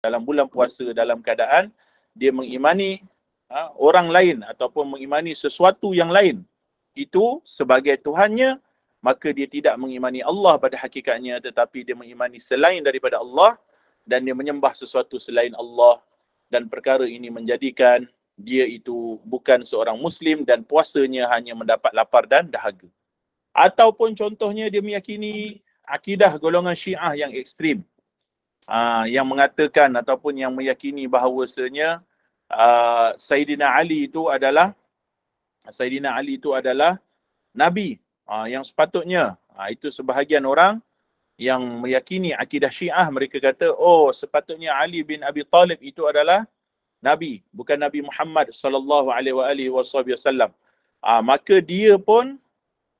dalam bulan puasa dalam keadaan dia mengimani orang lain ataupun mengimani sesuatu yang lain itu sebagai Tuhannya, maka dia tidak mengimani Allah pada hakikatnya, tetapi dia mengimani selain daripada Allah dan dia menyembah sesuatu selain Allah, dan perkara ini menjadikan dia itu bukan seorang Muslim dan puasanya hanya mendapat lapar dan dahaga. Ataupun contohnya dia meyakini akidah golongan Syiah yang ekstrim, yang mengatakan ataupun yang meyakini bahawasanya Sayyidina Ali itu adalah Nabi yang sepatutnya. Itu sebahagian orang yang meyakini akidah Syiah, mereka kata, oh sepatutnya Ali bin Abi Talib itu adalah Nabi, bukan Nabi Muhammad sallallahu alaihi wasallam. Maka dia pun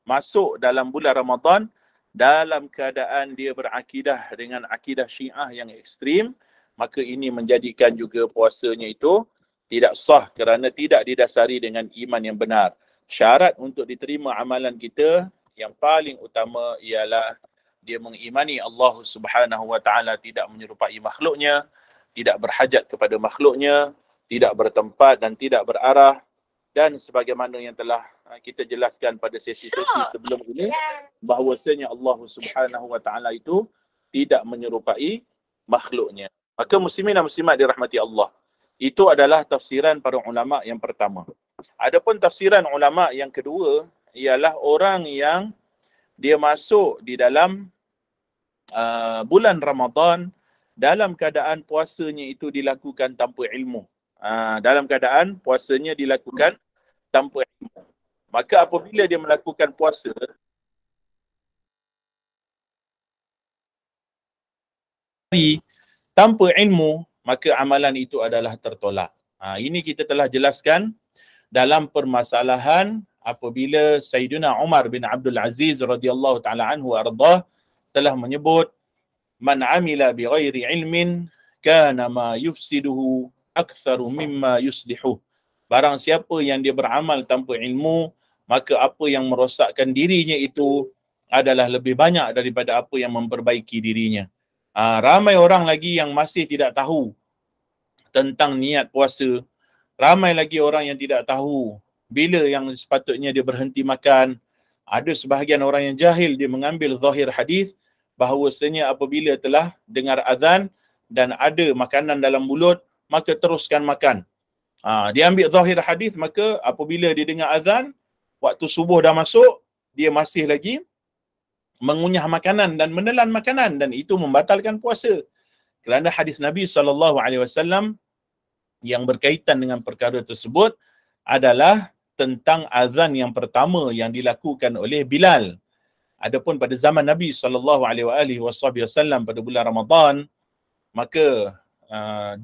masuk dalam bulan Ramadan dalam keadaan dia berakidah dengan akidah Syiah yang ekstrim, maka ini menjadikan juga puasanya itu tidak sah kerana tidak didasari dengan iman yang benar. Syarat untuk diterima amalan kita yang paling utama ialah dia mengimani Allah Subhanahu wa taala tidak menyerupai makhluknya, tidak berhajat kepada makhluknya, tidak bertempat dan tidak berarah, dan sebagaimana yang telah kita jelaskan pada sesi-sesi sebelum ini, bahawasanya Allah Subhanahu wa taala itu tidak menyerupai makhluknya. Maka muslimin dan muslimat dirahmati Allah, itu adalah tafsiran para ulama yang pertama. Adapun tafsiran ulama yang kedua ialah orang yang dia masuk di dalam bulan Ramadan dalam keadaan puasanya itu dilakukan tanpa ilmu. Dalam keadaan puasanya dilakukan tanpa ilmu. Maka apabila dia melakukan puasa tanpa ilmu, maka amalan itu adalah tertolak. Ini kita telah jelaskan dalam permasalahan apabila Sayyidina Umar bin Abdul Aziz radhiyallahu taala anhu ardah telah menyebut man amila bi ghairi ilmin kana ma yufsiduhu aktsaru mimma yuslihu. Barang siapa yang dia beramal tanpa ilmu, maka apa yang merosakkan dirinya itu adalah lebih banyak daripada apa yang memperbaiki dirinya. Ramai orang lagi yang masih tidak tahu tentang niat puasa. Ramai lagi orang yang tidak tahu bila yang sepatutnya dia berhenti makan. Ada sebahagian orang yang jahil, dia mengambil zahir hadis bahawasanya apabila telah dengar azan dan ada makanan dalam mulut, maka teruskan makan. Dia ambil zahir hadis, maka apabila dia dengar azan, waktu subuh dah masuk, dia masih lagi mengunyah makanan dan menelan makanan, dan itu membatalkan puasa. Kerana hadis Nabi SAW yang berkaitan dengan perkara tersebut adalah tentang azan yang pertama yang dilakukan oleh Bilal. Adapun pada zaman Nabi SAW pada bulan Ramadan, maka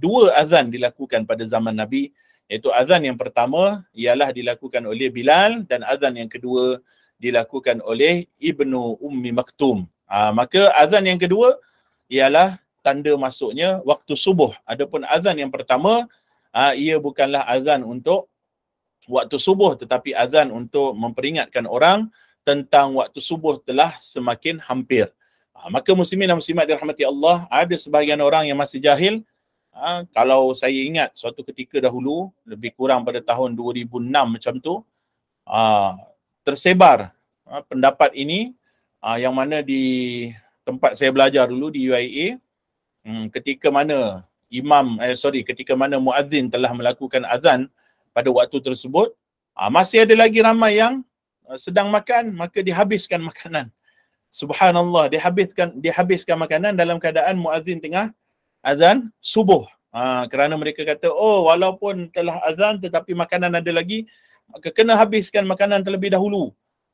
dua azan dilakukan pada zaman Nabi, iaitu azan yang pertama ialah dilakukan oleh Bilal dan azan yang kedua dilakukan oleh Ibnu Ummi Maktum. Maka azan yang kedua ialah tanda masuknya waktu subuh. Adapun azan yang pertama, ia bukanlah azan untuk waktu subuh, tetapi azan untuk memperingatkan orang tentang waktu subuh telah semakin hampir. Maka muslimin dan muslimat dirahmati Allah, ada sebahagian orang yang masih jahil. Kalau saya ingat suatu ketika dahulu, lebih kurang pada tahun 2006 macam tu, tersebar pendapat ini, yang mana di tempat saya belajar dulu di UIA, ketika mana ketika mana muazzin telah melakukan azan pada waktu tersebut, masih ada lagi ramai yang sedang makan, maka dihabiskan makanan. Subhanallah, dihabiskan makanan dalam keadaan muazzin tengah azan subuh. Kerana mereka kata, oh walaupun telah azan tetapi makanan ada lagi, maka kena habiskan makanan terlebih dahulu.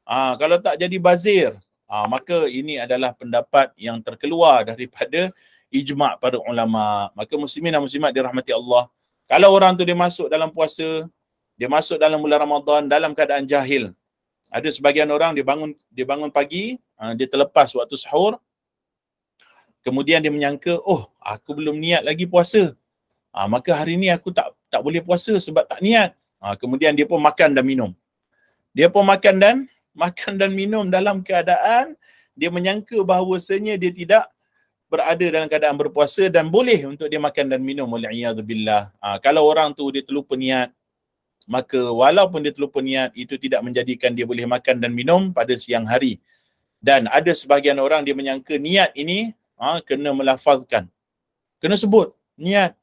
Kalau tak jadi bazir. Maka ini adalah pendapat yang terkeluar daripada ijma' para ulama. Maka muslimin dan muslimat dirahmati Allah, kalau orang tu dia masuk dalam puasa, dia masuk dalam bulan Ramadan dalam keadaan jahil. Ada sebagian orang dia bangun pagi, dia terlepas waktu sahur, kemudian dia menyangka, oh aku belum niat lagi puasa, maka hari ni aku tak boleh puasa sebab tak niat. Kemudian dia pun makan dan minum. Dia pun makan dan minum dalam keadaan dia menyangka bahawasanya dia tidak berada dalam keadaan berpuasa dan boleh untuk dia makan dan minum, wal'iyadzubillah. Kalau orang tu dia terlupa niat, maka walaupun dia terlupa niat, itu tidak menjadikan dia boleh makan dan minum pada siang hari. Dan ada sebahagian orang dia menyangka niat ini kena melafazkan, kena sebut niat,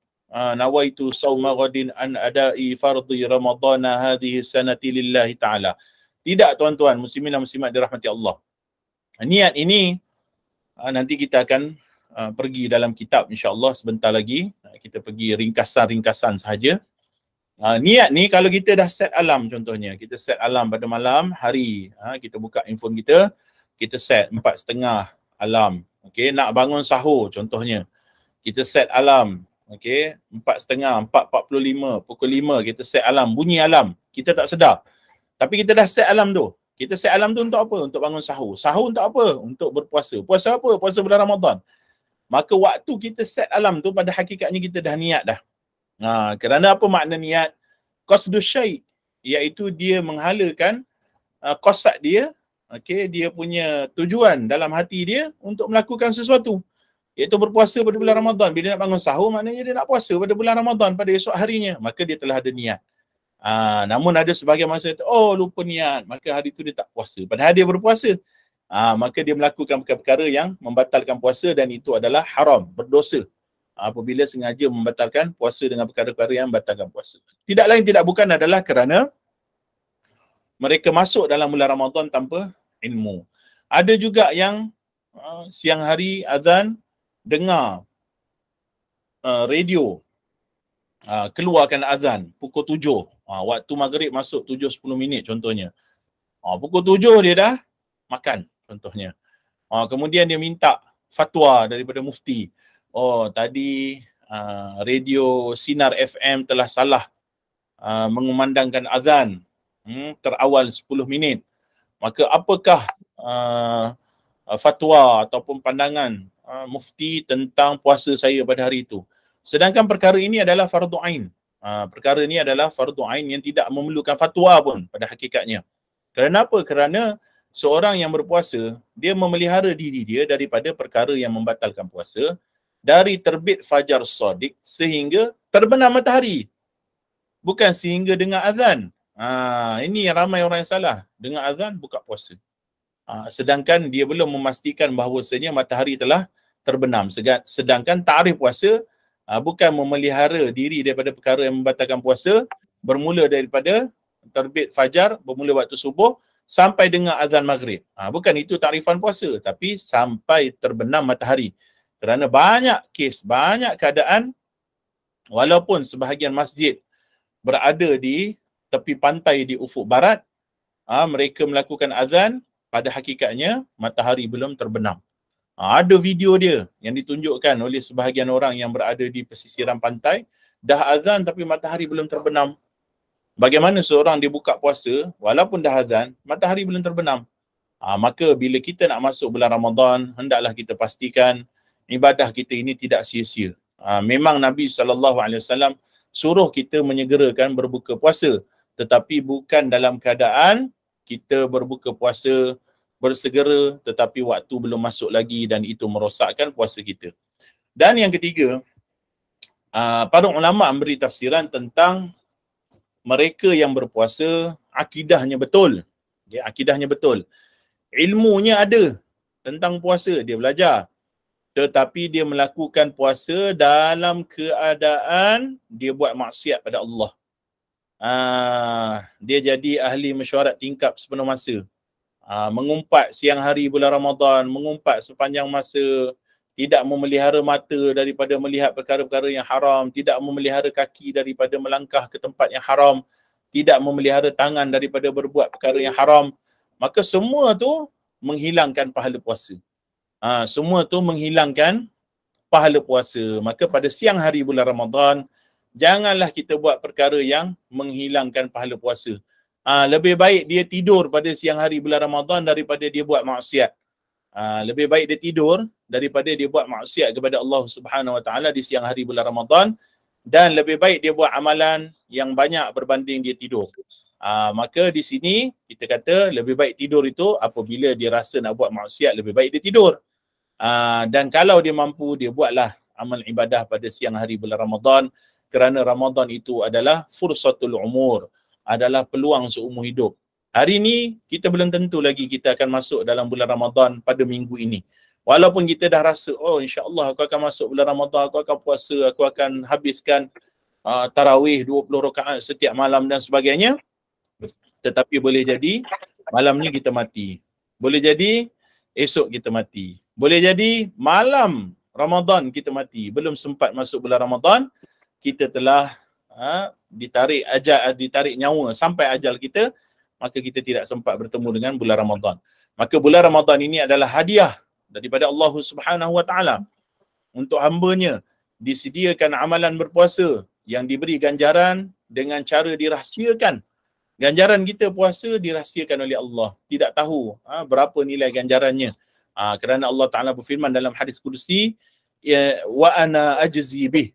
nawaitu sauma ghadin an adai fardhi ramadhana hadhihi sanati lillahi ta'ala. Tidak tuan-tuan muslimin dan muslimat dirahmati Allah. Niat ini nanti kita akan pergi dalam kitab insya-Allah sebentar lagi. Kita pergi ringkasan-ringkasan sahaja. Niat ni kalau kita dah set alam, contohnya kita set alam pada malam hari, kita buka handphone kita set 4.30 alam. Okey, nak bangun sahur contohnya, kita set alam. Okey, 4.30, 4.45, pukul 5 kita set alam, bunyi alam, kita tak sedar. Tapi kita dah set alam tu. Kita set alam tu untuk apa? Untuk bangun sahur. Sahur untuk apa? Untuk berpuasa. Puasa apa? Puasa bulan Ramadan. Maka waktu kita set alam tu, pada hakikatnya kita dah niat dah. Kerana apa makna niat? Qasdus syai', iaitu dia menghalakan qasad dia, dia punya tujuan dalam hati dia untuk melakukan sesuatu, iaitu berpuasa pada bulan Ramadan. Bila nak bangun sahur, maknanya dia nak puasa pada bulan Ramadan pada esok harinya, maka dia telah ada niat. Namun ada sebahagian masa kata, lupa niat, maka hari itu dia tak puasa. Padahal dia berpuasa. Maka dia melakukan perkara-perkara yang membatalkan puasa, dan itu adalah haram, berdosa. Apabila sengaja membatalkan puasa dengan perkara-perkara yang membatalkan puasa. Tidak lain tidak bukan adalah kerana mereka masuk dalam bulan Ramadan tanpa ilmu. Ada juga yang siang hari azan, dengar radio, keluarkan azan pukul 7. Waktu maghrib masuk 7.10 minit contohnya. Pukul 7 dia dah makan contohnya. Kemudian dia minta fatwa daripada mufti. Tadi radio Sinar FM telah salah mengumandangkan azan terawal 10 minit. Maka apakah fatwa ataupun pandangan mufti tentang puasa saya pada hari itu? Sedangkan perkara ini adalah fardu ain. Perkara ini adalah fardu ain yang tidak memerlukan fatwa pun pada hakikatnya. Kerana apa? Kerana seorang yang berpuasa, dia memelihara diri dia daripada perkara yang membatalkan puasa, dari terbit fajar shadiq sehingga terbenam matahari. Bukan sehingga dengar azan. Ini yang ramai orang yang salah. Dengar azan, buka puasa. Sedangkan dia belum memastikan bahawasanya matahari telah terbenam. Sedangkan ta'rif puasa bukan memelihara diri daripada perkara yang membatalkan puasa, bermula daripada terbit fajar, bermula waktu subuh, sampai dengar azan maghrib. Bukan itu ta'rifan puasa, tapi sampai terbenam matahari. Kerana banyak kes, banyak keadaan, walaupun sebahagian masjid berada di tepi pantai di ufuk barat, mereka melakukan azan, pada hakikatnya matahari belum terbenam. Ada video dia yang ditunjukkan oleh sebahagian orang yang berada di pesisiran pantai, dah azan tapi matahari belum terbenam. Bagaimana seorang dia buka puasa, walaupun dah azan, matahari belum terbenam? Maka bila kita nak masuk bulan Ramadan, hendaklah kita pastikan ibadah kita ini tidak sia-sia. Memang Nabi SAW suruh kita menyegerakan berbuka puasa, tetapi bukan dalam keadaan kita berbuka puasa bersegera tetapi waktu belum masuk lagi, dan itu merosakkan puasa kita. Dan yang ketiga, para ulama memberi tafsiran tentang mereka yang berpuasa akidahnya betul. Akidahnya betul. Ilmunya ada tentang puasa, dia belajar. Tetapi dia melakukan puasa dalam keadaan dia buat maksiat pada Allah. Dia jadi ahli mesyuarat tingkap sepenuh masa. Mengumpat siang hari bulan Ramadan, mengumpat sepanjang masa, tidak memelihara mata daripada melihat perkara-perkara yang haram, tidak memelihara kaki daripada melangkah ke tempat yang haram, tidak memelihara tangan daripada berbuat perkara yang haram, maka semua tu menghilangkan pahala puasa. Semua tu menghilangkan pahala puasa. Maka pada siang hari bulan Ramadan, janganlah kita buat perkara yang menghilangkan pahala puasa. Lebih baik dia tidur pada siang hari bulan Ramadan daripada dia buat maksiat. Lebih baik dia tidur daripada dia buat maksiat kepada Allah Subhanahu Wa Taala di siang hari bulan Ramadan, dan lebih baik dia buat amalan yang banyak berbanding dia tidur. Maka di sini kita kata lebih baik tidur itu apabila dia rasa nak buat maksiat, lebih baik dia tidur. Dan kalau dia mampu, dia buatlah amal ibadah pada siang hari bulan Ramadan, kerana Ramadan itu adalah fursatul umur, adalah peluang seumur hidup. Hari ini kita belum tentu lagi kita akan masuk dalam bulan Ramadan pada minggu ini. Walaupun kita dah rasa, oh insya-Allah aku akan masuk bulan Ramadan, aku akan puasa, aku akan habiskan tarawih 20 rakaat setiap malam dan sebagainya. Tetapi boleh jadi malamnya kita mati. Boleh jadi esok kita mati. Boleh jadi malam Ramadan kita mati. Belum sempat masuk bulan Ramadan, kita telah ditarik nyawa sampai ajal kita, maka kita tidak sempat bertemu dengan bulan Ramadan. Maka bulan Ramadan ini adalah hadiah daripada Allah Subhanahu Wa Taala untuk hamba-Nya. Disediakan amalan berpuasa yang diberi ganjaran dengan cara dirahsiakan. Ganjaran kita puasa dirahsiakan oleh Allah. Tidak tahu berapa nilai ganjarannya. Kerana Allah Ta'ala berfirman dalam hadis kursi, wa ana ajzi bih,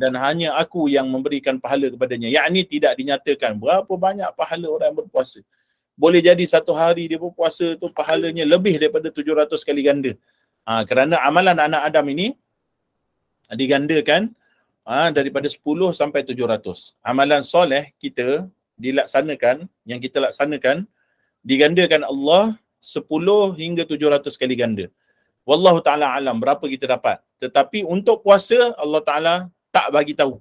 dan hanya aku yang memberikan pahala kepadanya. Yakni tidak dinyatakan berapa banyak pahala orang yang berpuasa. Boleh jadi satu hari dia berpuasa tu pahalanya lebih daripada 700 kali ganda. Kerana amalan anak Adam ini digandakan daripada 10 sampai 700. Amalan soleh kita dilaksanakan, yang kita laksanakan, digandakan Allah 10 hingga 700 kali ganda. Wallahu ta'ala alam berapa kita dapat. Tetapi untuk puasa Allah Ta'ala tak bagi tahu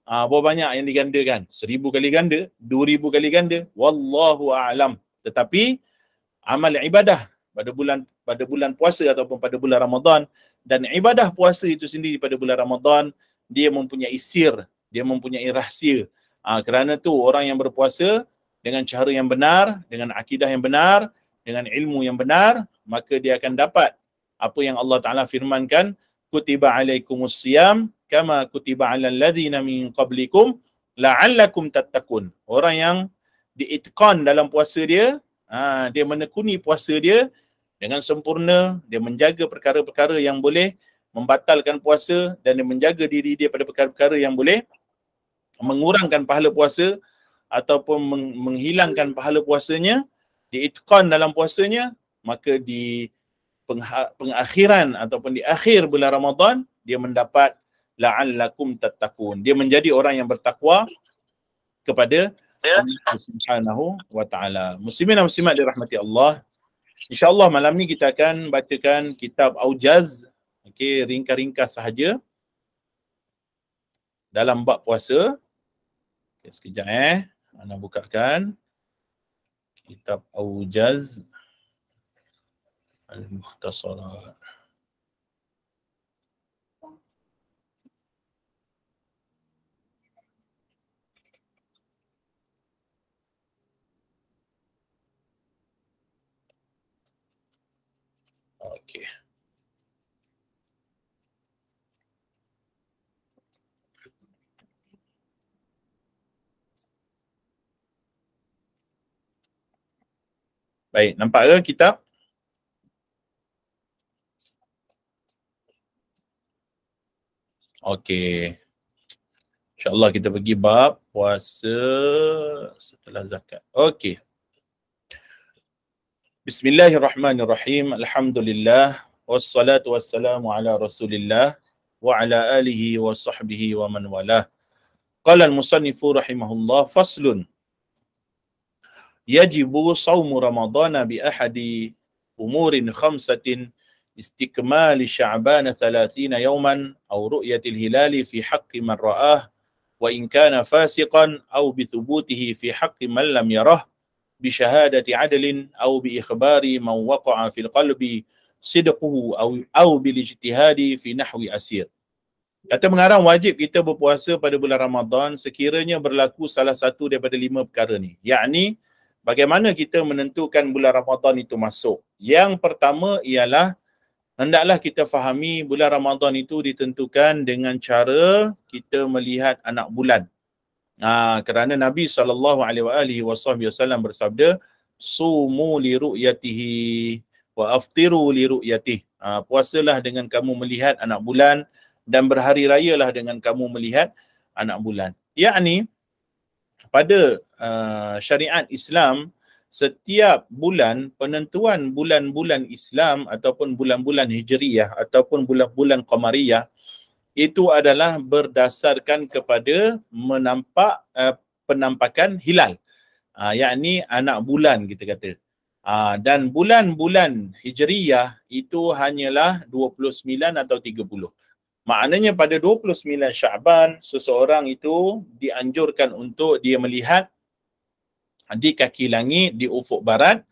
berapa banyak yang digandakan. 1000 kali ganda, 2000 kali ganda, wallahu a'lam. Tetapi amal ibadah pada bulan puasa ataupun pada bulan Ramadan, dan ibadah puasa itu sendiri pada bulan Ramadan, dia mempunyai sir, dia mempunyai rahsia. Kerana tu orang yang berpuasa dengan cara yang benar, dengan akidah yang benar, dengan ilmu yang benar, maka dia akan dapat apa yang Allah Ta'ala firmankan, kutiba alaikumus siyam kama kutiba alal ladzina min qablikum la'allakum tattaqun. Orang yang diitqan dalam puasa dia, dia menekuni puasa dia dengan sempurna, dia menjaga perkara-perkara yang boleh membatalkan puasa, dan dia menjaga diri dia pada perkara-perkara yang boleh mengurangkan pahala puasa ataupun menghilangkan pahala puasanya, diitqan dalam puasanya, maka di pengakhiran ataupun di akhir bulan Ramadan dia mendapat la'allakum tattaqun. Dia menjadi orang yang bertakwa kepada Allah Subhanahu wa Ta'ala. Muslimin dan muslimat dirahmati Allah. InsyaAllah malam ni kita akan bacakan kitab Aujaz. Okey, ringkas-ringkas sahaja dalam bab puasa. Okay, sekejap Anda bukakan kitab Aujaz Al-Mukhtasarat. Okey. Baik, nampak ke kitab? Okey. InsyaAllah kita pergi bab puasa setelah zakat. Okey. Bismillahirrahmanirrahim. Alhamdulillah. Wassalatu wassalamu ala Rasulillah wa ala alihi wa sahbihi wa man walah. Qala al-musannifu rahimahullah, faslun. Yajibu sawmu Ramadana bi ahadi umurin khamsatin istikmali Sya'ban 30 yawman aw ru'yatil hilali fi haqqi man ra'ah wa in kana fasiqan aw bi thubutihi fi haqqi man lam yarah bi syahadati adlin aw bi ikhbari man waqa'a fil qalbi sidquhu aw bil ijtihadi fi nahwi asir. Kata mengarang, wajib kita berpuasa pada bulan Ramadan sekiranya berlaku salah satu daripada 5 perkara ni. Yakni bagaimana kita menentukan bulan Ramadan itu masuk? Yang pertama ialah hendaklah kita fahami bulan Ramadan itu ditentukan dengan cara kita melihat anak bulan. Kerana Nabi SAW bersabda, sumu li ru'yatihi wa aftiru li ru'yatihi. Puasalah dengan kamu melihat anak bulan dan berhari rayalah dengan kamu melihat anak bulan. Yakni pada syariat Islam, setiap bulan, penentuan bulan-bulan Islam ataupun bulan-bulan Hijriyah ataupun bulan-bulan Qamariyah itu adalah berdasarkan kepada penampakan hilal. Yakni anak bulan kita kata. Dan bulan-bulan Hijriyah itu hanyalah 29 atau 30. Maknanya pada 29 Syaban, seseorang itu dianjurkan untuk dia melihat di kaki langit, di ufuk barat.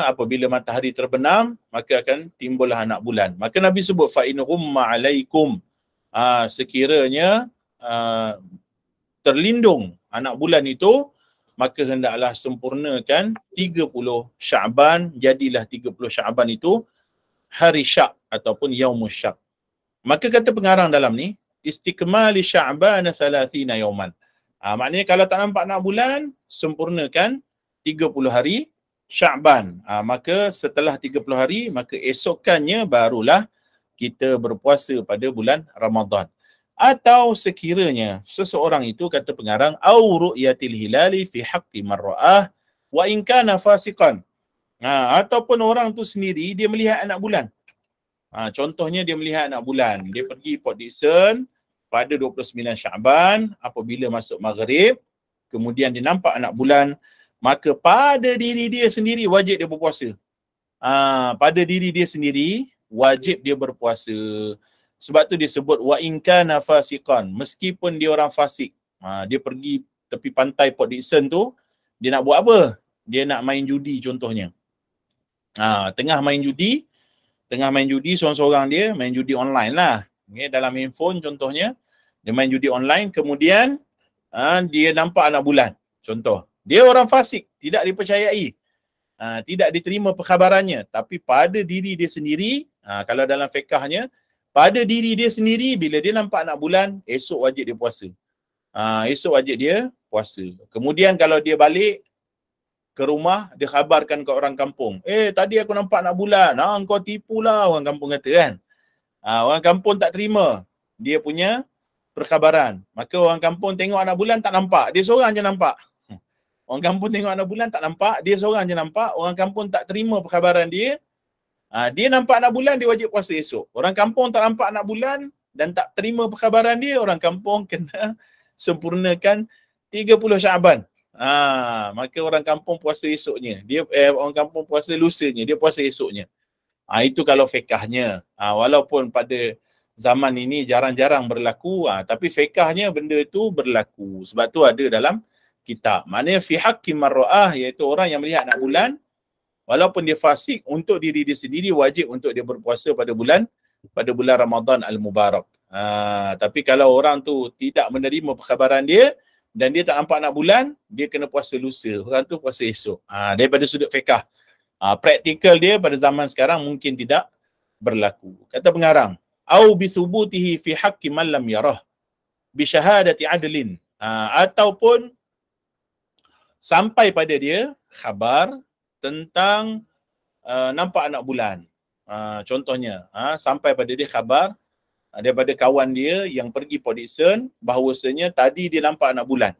Apabila matahari terbenam, maka akan timbullah anak bulan. Maka Nabi sebut, فَإِنْ غُمَّ عَلَيْكُمْ, sekiranya terlindung anak bulan itu, maka hendaklah sempurnakan 30 Syaban, jadilah 30 Syaban itu hari Syak ataupun Yaumus Syak. Maka kata pengarang dalam ni, istikmali Sya'ban 30 yauman. Maknanya kalau tak nampak anak bulan, sempurnakan 30 hari Sya'ban. Maka setelah 30 hari, maka esokannya barulah kita berpuasa pada bulan Ramadan. Atau sekiranya seseorang itu, kata pengarang, au ru'yatil hilali fi haqqi man ra'ah wa in kana fasiqan. Ataupun orang tu sendiri dia melihat anak bulan. Contohnya dia melihat anak bulan, dia pergi Port Dickson pada 29 Syaban, apabila masuk maghrib, kemudian dia nampak anak bulan, maka pada diri dia sendiri wajib dia berpuasa. Pada diri dia sendiri wajib dia berpuasa. Sebab tu dia sebut wa in kana fasiqan, meskipun dia orang fasik. Dia pergi tepi pantai Port Dickson tu, dia nak buat apa? Dia nak main judi contohnya. Tengah main judi seorang-seorang dia main judi online lah. Okay, dalam handphone contohnya, dia main judi online, kemudian dia nampak anak bulan. Contoh, dia orang fasik, tidak dipercayai, tidak diterima perkhabarannya, tapi pada diri dia sendiri, kalau dalam fiqahnya, pada diri dia sendiri, bila dia nampak anak bulan, esok wajib dia puasa. Esok wajib dia puasa. Kemudian kalau dia balik ke rumah, dia khabarkan ke orang kampung. Tadi aku nampak anak bulan. Kau tipulah, orang kampung kata kan. Orang kampung tak terima dia punya perkhabaran. Maka orang kampung tengok anak bulan tak nampak. Dia seorang je nampak. Orang kampung tengok anak bulan tak nampak. Dia seorang je nampak. Orang kampung tak terima perkhabaran dia. Dia nampak anak bulan, dia wajib puasa esok. Orang kampung tak nampak anak bulan dan tak terima perkhabaran dia, orang kampung kena sempurnakan 30 Syaban. Maka orang kampung puasa esoknya. Orang kampung puasa lusanya, dia puasa esoknya. Itu kalau fiqahnya. Walaupun pada zaman ini jarang-jarang berlaku, tapi fiqahnya benda itu berlaku. Sebab tu ada dalam kitab. Maknanya fi haqqi man ra'ah, iaitu orang yang melihat anak bulan, walaupun dia fasik, untuk diri dia sendiri wajib untuk dia berpuasa pada bulan Ramadan Al-Mubarak. Tapi kalau orang tu tidak menerima perkhabaran dia dan dia tak nampak anak bulan, dia kena puasa lusa. Orang tu puasa esok. Daripada sudut fiqah. Praktikal dia pada zaman sekarang mungkin tidak berlaku. Kata pengarang, au bi thubutihi fi haqqi man lam yarah bi syahadati adlin. Ataupun sampai pada dia khabar tentang nampak anak bulan. Contohnya, sampai pada dia khabar daripada kawan dia yang pergi Port Dickson bahawasanya tadi dia nampak anak bulan.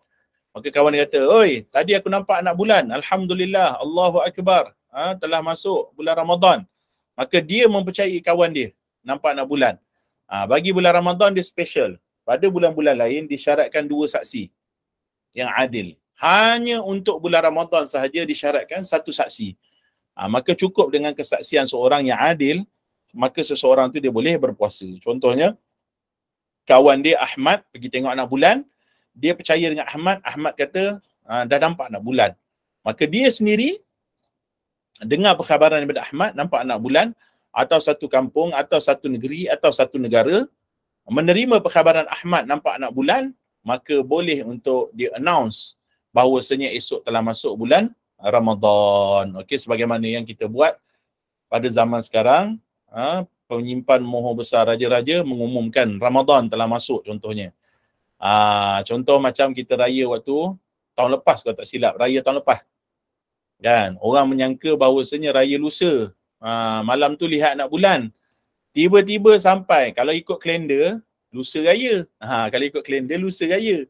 Maka kawan dia kata, oi, tadi aku nampak anak bulan. Alhamdulillah, Allahu Akbar. Telah masuk bulan Ramadan. Maka dia mempercayai kawan dia nampak anak bulan. Bagi bulan Ramadan dia special. Pada bulan-bulan lain disyaratkan 2 saksi yang adil. Hanya untuk bulan Ramadan sahaja disyaratkan 1 saksi. Maka cukup dengan kesaksian seorang yang adil, maka seseorang tu dia boleh berpuasa. Contohnya, kawan dia Ahmad pergi tengok anak bulan, dia percaya dengan Ahmad, Ahmad kata dah nampak anak bulan. Maka dia sendiri dengar perkhabaran daripada Ahmad, nampak anak bulan, atau satu kampung, atau satu negeri, atau satu negara, menerima perkhabaran Ahmad nampak anak bulan, maka boleh untuk dia announce bahawasanya esok telah masuk bulan Ramadan. Okey, sebagaimana yang kita buat pada zaman sekarang, penyimpan moho besar raja-raja mengumumkan Ramadan telah masuk contohnya. Contoh macam kita raya waktu tahun lepas, kalau tak silap, raya tahun lepas. Kan, orang menyangka bahawasanya raya lusa. Malam tu lihat anak bulan. Tiba-tiba sampai, kalau ikut kalender, lusa raya. Kalau ikut kalender, lusa raya.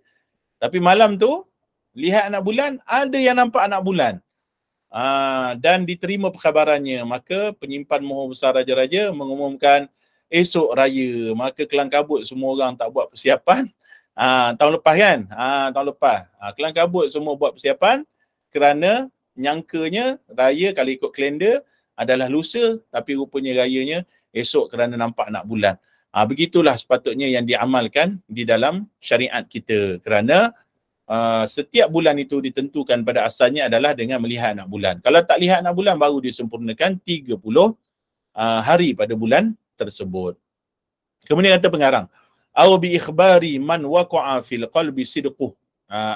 Tapi malam tu, lihat anak bulan, ada yang nampak anak bulan. dan diterima perkhabarannya, maka penyimpan mohon besar raja-raja mengumumkan esok raya, maka kelang kabut semua orang tak buat persiapan. Tahun lepas kan? Tahun lepas. Kelang kabut semua buat persiapan kerana nyangkanya raya kalau ikut kalender adalah lusa, tapi rupanya rayanya esok kerana nampak nak bulan. Begitulah sepatutnya yang diamalkan di dalam syariat kita, kerana setiap bulan itu ditentukan pada asalnya adalah dengan melihat nak bulan. Kalau tak lihat nak bulan baru disempurnakan 30 hari pada bulan tersebut. Kemudian kata pengarang, au bi ikhbari man waqa'a fil qalbi sidquh,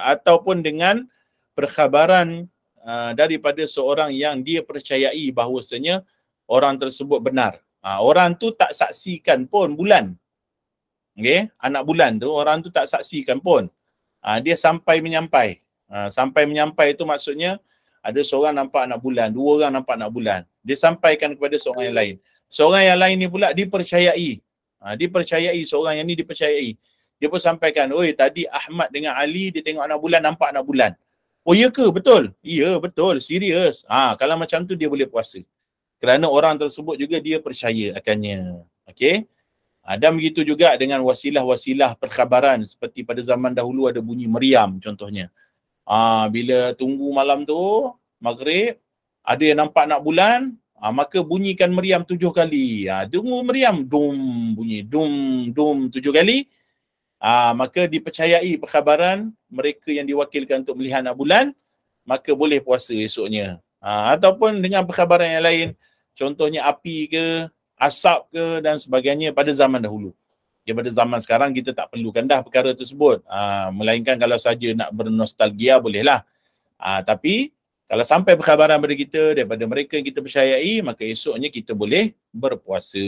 ataupun dengan perkhabaran daripada seorang yang dia percayai bahawasanya orang tersebut benar. Orang tu tak saksikan pun bulan. Okey, anak bulan tu orang tu tak saksikan pun. Dia sampai menyampai. Sampai menyampai itu maksudnya ada seorang nampak anak bulan, dua orang nampak anak bulan. Dia sampaikan kepada seorang yang lain. Seorang yang lain ni pula dipercayai. Dipercayai, seorang yang ni dipercayai. Dia pun sampaikan, oi tadi Ahmad dengan Ali dia tengok anak bulan, nampak anak bulan. Oh ya ke? Betul? Ya betul, serius. Kalau macam tu dia boleh puasa. Kerana orang tersebut juga dia percaya akannya. Okey? Dan begitu juga dengan wasilah-wasilah perkhabaran, seperti pada zaman dahulu ada bunyi meriam contohnya. Bila tunggu malam tu, maghrib, ada yang nampak nak bulan, maka bunyikan meriam 7 kali. Tunggu meriam, dum, bunyi dum 7 kali. Maka dipercayai perkhabaran mereka yang diwakilkan untuk melihat nak bulan, maka boleh puasa esoknya. Ataupun dengan perkhabaran yang lain, contohnya api ke, asap ke dan sebagainya pada zaman dahulu. Pada zaman sekarang kita tak perlukan dah perkara tersebut. Melainkan kalau saja nak bernostalgia bolehlah. Tapi kalau sampai perkhabaran pada kita daripada mereka yang kita percayai, maka esoknya kita boleh berpuasa.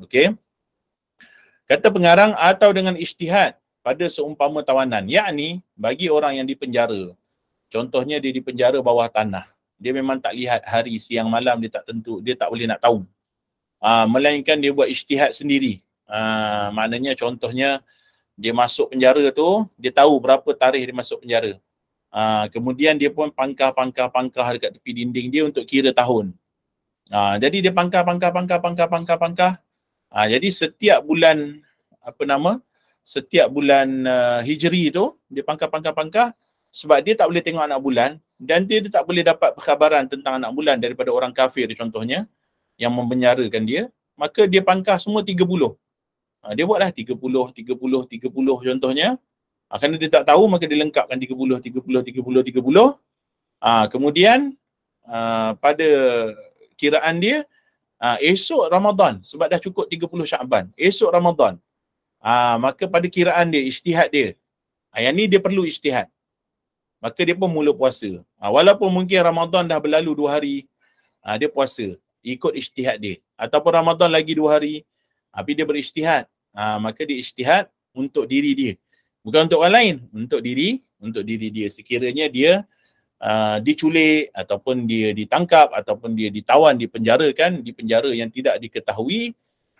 Okey. Kata pengarang, atau dengan ijtihad pada seumpama tawanan, yakni bagi orang yang dipenjara. Contohnya dia dipenjara bawah tanah. Dia memang tak lihat hari, siang, malam, dia tak tentu, dia tak boleh nak tahu. Melainkan dia buat ijtihad sendiri. Maknanya contohnya dia masuk penjara tu, dia tahu berapa tarikh dia masuk penjara. Kemudian dia pun pangkah dekat tepi dinding dia untuk kira tahun. Jadi dia pangkah. Jadi setiap bulan setiap bulan Hijri tu dia pangkah sebab dia tak boleh tengok anak bulan dan dia tak boleh dapat perkhabaran tentang anak bulan daripada orang kafir contohnya yang membenjarakan dia, maka dia pangkah semua 30. Dia buatlah 30 contohnya. Kerana dia tak tahu maka dia lengkapkan 30. Kemudian pada kiraan dia esok Ramadan, sebab dah cukup 30 Syaban, esok Ramadan. Maka pada kiraan dia, ijtihad dia, yang ni dia perlu ijtihad, maka dia pun mula puasa. Walaupun mungkin Ramadan dah berlalu 2 hari, dia puasa ikut ijtihad dia. Ataupun Ramadan lagi 2 hari, tapi dia berijtihad, maka dia ijtihad untuk diri dia, bukan untuk orang lain, untuk diri dia. Sekiranya dia diculik ataupun dia ditangkap ataupun dia ditawan, dipenjarakan di penjara yang tidak diketahui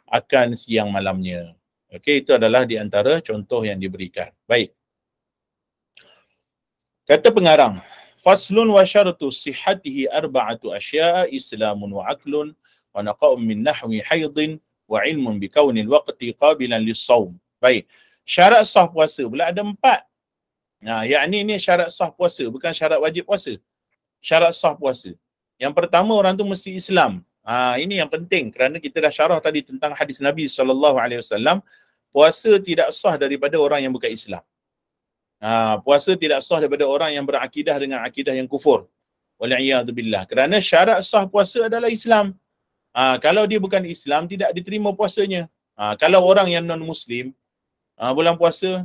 akan siang malamnya. Okey, itu adalah di antara contoh yang diberikan. Baik. Kata pengarang, faslun wa syaratu sihhatihi arba'atu asya'a islamun wa aqlun wa naqa'un min nahwi haidin wa ilmun bi kaunil waqti qabilan lis-shaum. Baik. Syarat sah puasa pula ada 4. Yakni ni syarat sah puasa, bukan syarat wajib puasa. Syarat sah puasa. Yang pertama, orang tu mesti Islam. Ini yang penting kerana kita dah syarah tadi tentang hadis Nabi SAW. Puasa tidak sah daripada orang yang bukan Islam. Puasa tidak sah daripada orang yang berakidah dengan akidah yang kufur. Wal'iyadzubillah. Kerana syarat sah puasa adalah Islam. Kalau dia bukan Islam, tidak diterima puasanya. Kalau orang yang non-Muslim, bulan puasa,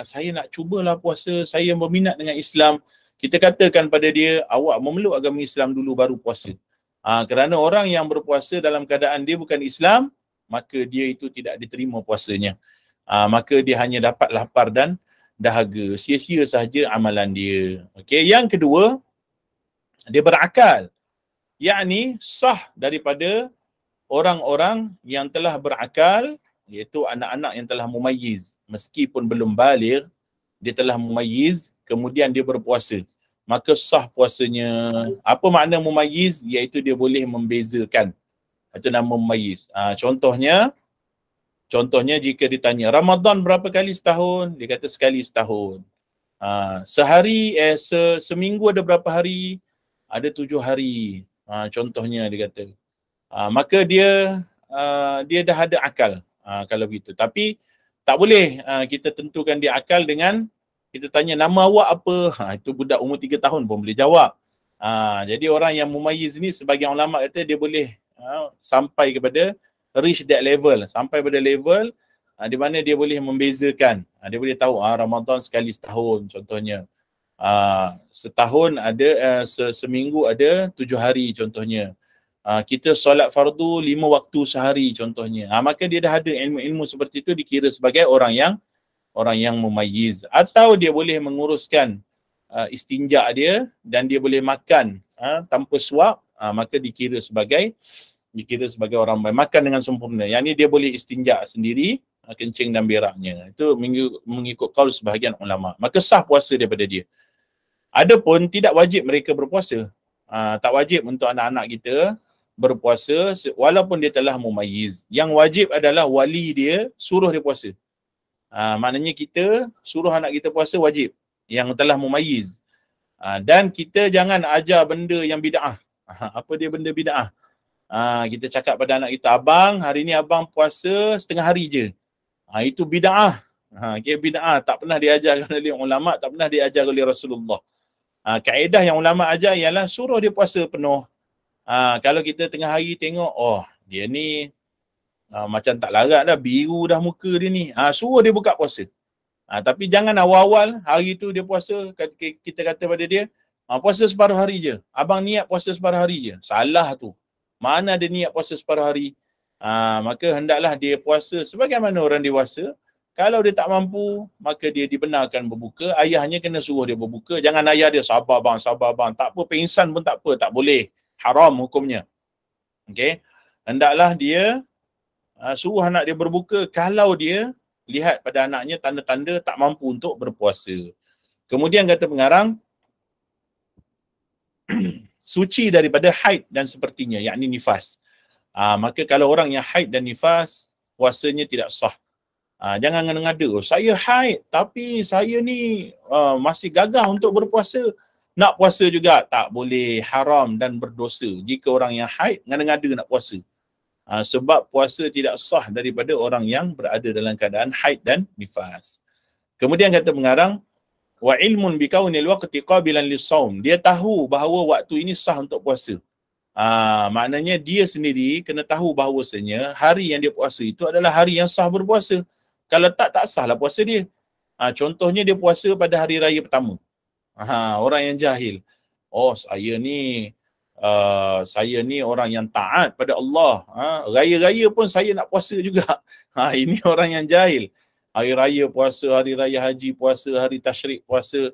saya nak cubalah puasa, saya berminat dengan Islam. Kita katakan pada dia, awak memeluk agama Islam dulu baru puasa. Kerana orang yang berpuasa dalam keadaan dia bukan Islam, maka dia itu tidak diterima puasanya. Maka dia hanya dapat lapar dan dahaga. Sia-sia sahaja amalan dia. Okey, yang kedua, dia berakal. Yakni sah daripada orang-orang yang telah berakal, iaitu anak-anak yang telah mumayyiz. Meskipun belum baligh, dia telah mumayyiz, kemudian dia berpuasa. maka sah puasanya. Apa makna mumayyiz? Iaitu dia boleh membezakan. Itu nama mumayyiz. Contohnya jika ditanya, Ramadan berapa kali setahun? Dia kata sekali setahun. Seminggu ada berapa hari? Ada 7 hari. Contohnya dia kata. Maka dia dah ada akal kalau begitu. Tapi tak boleh kita tentukan dia akal dengan kita tanya nama awak apa. Itu budak umur 3 tahun pun boleh jawab. Jadi orang yang mumayyiz ni sebagian ulama kata dia boleh sampai kepada reach that level, sampai pada level di mana dia boleh membezakan. Dia boleh tahu Ramadan sekali setahun contohnya. Setahun ada seminggu ada 7 hari contohnya. Kita solat fardu 5 waktu sehari contohnya. Maka dia dah ada ilmu-ilmu seperti itu, dikira sebagai orang yang mumayyiz. Atau dia boleh menguruskan istinja dia dan dia boleh makan tanpa suap, maka dikira sebagai orang makan dengan sempurna. Yang ni dia boleh istinja sendiri, kencing dan beraknya. Itu mengikut qaul sebahagian ulama. Maka sah puasa daripada dia. Adapun tidak wajib mereka berpuasa. Tak wajib untuk anak-anak kita berpuasa walaupun dia telah mumayyiz. Yang wajib adalah wali dia suruh dia puasa. Maknanya kita suruh anak kita puasa wajib yang telah mumayyiz. Dan kita jangan ajar benda yang bid'ah. Apa dia benda bid'ah? Kita cakap pada anak kita, abang hari ni abang puasa setengah hari je. Itu bid'ah. Bid'ah tak pernah diajar oleh ulama, tak pernah diajar oleh Rasulullah. Kaedah yang ulama ajar ialah suruh dia puasa penuh. Kalau kita tengah hari tengok, dia ni macam tak larat dah, biru dah muka dia ni. Suruh dia buka puasa. Tapi jangan awal-awal hari tu dia puasa, kita kata pada dia, puasa separuh hari je. Abang niat puasa separuh hari je. Salah tu. Mana ada niat puasa separuh hari? Maka hendaklah dia puasa sebagaimana orang dewasa. Kalau dia tak mampu, maka dia dibenarkan berbuka. Ayahnya kena suruh dia berbuka. Jangan ayah dia, sabar bang. Tak apa, pingsan pun tak apa. Tak boleh. Haram hukumnya. Okay. Hendaklah dia suruh anak dia berbuka kalau dia lihat pada anaknya tanda-tanda tak mampu untuk berpuasa. Kemudian kata pengarang, suci daripada haid dan sepertinya, yakni nifas. Maka kalau orang yang haid dan nifas, puasanya tidak sah. Jangan ngada-ngada, saya haid tapi saya ni masih gagah untuk berpuasa. Nak puasa juga, tak boleh, haram dan berdosa jika orang yang haid ngada-ngada nak puasa. Sebab puasa tidak sah daripada orang yang berada dalam keadaan haid dan nifas. Kemudian kata pengarang, wa ilmun bikaunil waqti qabilan lis-shaum. Dia tahu bahawa waktu ini sah untuk puasa. Maknanya dia sendiri kena tahu bahawasanya hari yang dia puasa itu adalah hari yang sah berpuasa. Kalau tak sahlah puasa dia. Contohnya dia puasa pada hari raya pertama. Orang yang jahil. Saya ni orang yang taat pada Allah. Raya-raya pun saya nak puasa juga. Ini orang yang jahil. Hari raya puasa, hari raya haji puasa, hari tasyrik puasa.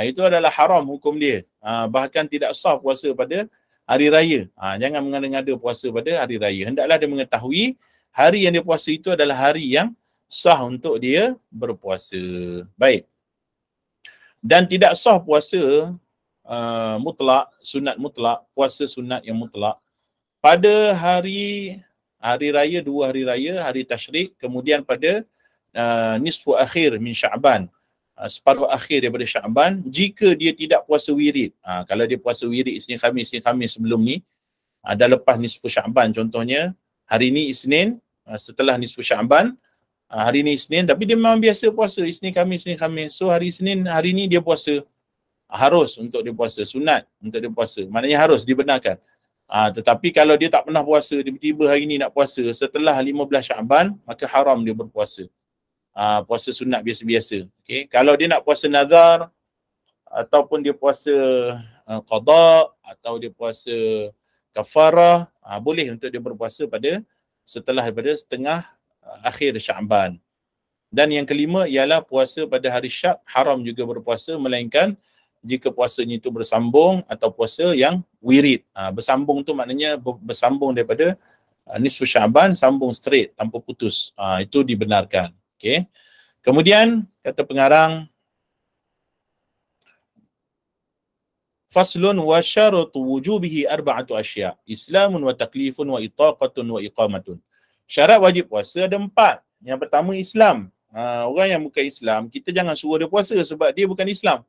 Itu adalah haram hukum dia. Bahkan tidak sah puasa pada hari raya. Jangan mengada-ngada puasa pada hari raya. Hendaklah dia mengetahui hari yang dia puasa itu adalah hari yang sah untuk dia berpuasa. Baik. Dan tidak sah puasa mutlak, sunat mutlak, puasa sunat yang mutlak pada hari raya, 2 hari raya, hari tasyrik, kemudian pada nisfu akhir min Sya'ban, separuh akhir daripada Sya'ban, jika dia tidak puasa wirid. Kalau dia puasa wirid Isnin Khamis sebelum ni, dah lepas nisfu Sya'ban contohnya, hari ni Isnin, setelah nisfu Sya'ban, hari ni Isnin, tapi dia memang biasa puasa Isnin Khamis. So hari Isnin, hari ni dia puasa. Harus untuk dia puasa, sunat untuk dia puasa. Maknanya harus dibenarkan. Tetapi kalau dia tak pernah puasa, tiba-tiba hari ni nak puasa setelah 15 Sya'ban, maka haram dia berpuasa. Puasa sunat biasa-biasa. Okay? Kalau dia nak puasa nazar, ataupun dia puasa qada, atau dia puasa kafarah, boleh untuk dia berpuasa setelah daripada setengah akhir Sya'ban. Dan yang kelima ialah puasa pada hari Syak, haram juga berpuasa melainkan jika puasanya itu bersambung atau puasa yang wirid. Bersambung tu maknanya bersambung daripada nisfu Sya'ban, sambung straight tanpa putus. Itu dibenarkan. Okay. Kemudian kata pengarang, Faslun wa syaratu wujubihi arba'atu asya. Islamun wa taklifun wa itaqatun wa iqamatun. Syarat wajib puasa ada 4. Yang pertama Islam. Orang yang bukan Islam, kita jangan suruh dia puasa sebab dia bukan Islam.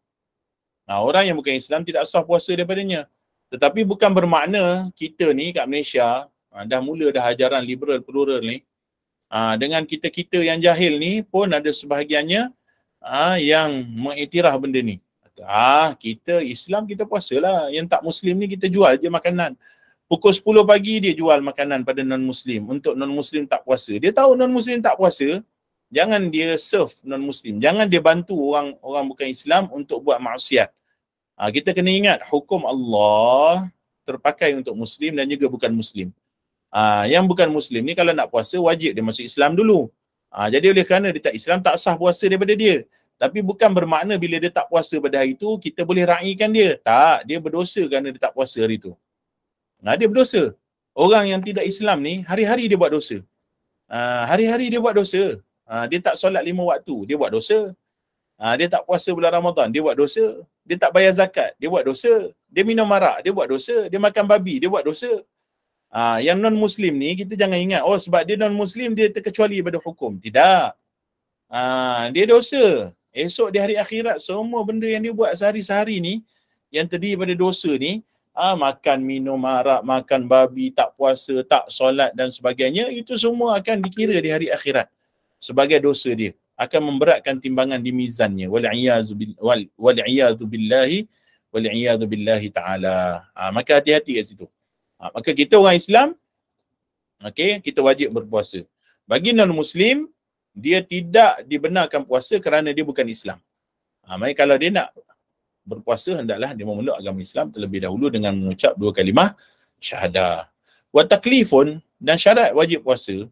Orang yang bukan Islam tidak sah puasa daripadanya. Tetapi bukan bermakna kita ni kat Malaysia dah mula dah ajaran liberal plural ni. Dengan kita-kita yang jahil ni pun ada sebahagiannya yang mengiktiraf benda ni. Kita Islam kita puasalah. Yang tak Muslim ni kita jual je makanan. Pukul 10 pagi dia jual makanan pada non-Muslim. Untuk non-Muslim tak puasa. Dia tahu non-Muslim tak puasa, jangan dia serve non-Muslim. Jangan dia bantu orang bukan Islam untuk buat maksiat. Kita kena ingat hukum Allah terpakai untuk Muslim dan juga bukan Muslim. Yang bukan Muslim ni kalau nak puasa wajib dia masuk Islam dulu. Jadi oleh kerana dia tak Islam, tak sah puasa daripada dia. Tapi bukan bermakna bila dia tak puasa pada hari itu, kita boleh raikan dia. Tak, dia berdosa kerana dia tak puasa hari itu. Dia berdosa. Orang yang tidak Islam ni, hari-hari dia buat dosa. Hari-hari dia buat dosa. Dia tak solat 5 waktu, dia buat dosa. Dia tak puasa bulan Ramadan, dia buat dosa. Dia tak bayar zakat, dia buat dosa. Dia minum arak, dia buat dosa. Dia makan babi, dia buat dosa. Yang non-Muslim ni, kita jangan ingat, sebab dia non-Muslim, dia terkecuali daripada hukum. Tidak. Dia dosa. Esok di hari akhirat, semua benda yang dia buat sehari-sehari ni, yang terdiri pada dosa ni, makan, minum arak, makan babi, tak puasa, tak solat dan sebagainya, itu semua akan dikira di hari akhirat sebagai dosa dia. Akan memberatkan timbangan di mizannya. Wal'iyadhu billahi ta'ala. Maka hati-hati kat situ. Maka kita orang Islam, kita wajib berpuasa. Bagi non-Muslim, dia tidak dibenarkan puasa kerana dia bukan Islam. Maka kalau dia nak berpuasa, hendaklah dia memeluk agama Islam terlebih dahulu dengan mengucap 2 kalimah syahadah. Wa taklifun, dan syarat wajib puasa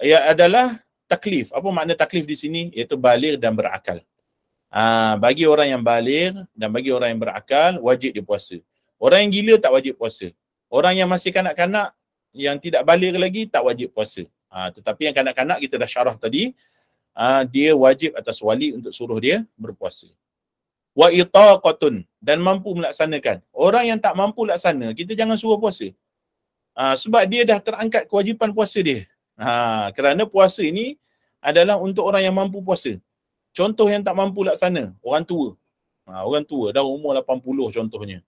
ia adalah taklif. Apa makna taklif di sini? Iaitu baligh dan berakal. Bagi orang yang baligh dan bagi orang yang berakal, wajib dia puasa. Orang yang gila tak wajib puasa. Orang yang masih kanak-kanak, yang tidak baligh lagi, tak wajib puasa. Tetapi yang kanak-kanak kita dah syarah tadi, dia wajib atas wali untuk suruh dia berpuasa. Wa itaqatun, dan mampu melaksanakan. Orang yang tak mampu laksana, kita jangan suruh puasa. Sebab dia dah terangkat kewajipan puasa dia. Kerana puasa ini adalah untuk orang yang mampu puasa. Contoh yang tak mampu laksana, orang tua. Orang tua dah umur 80 contohnya.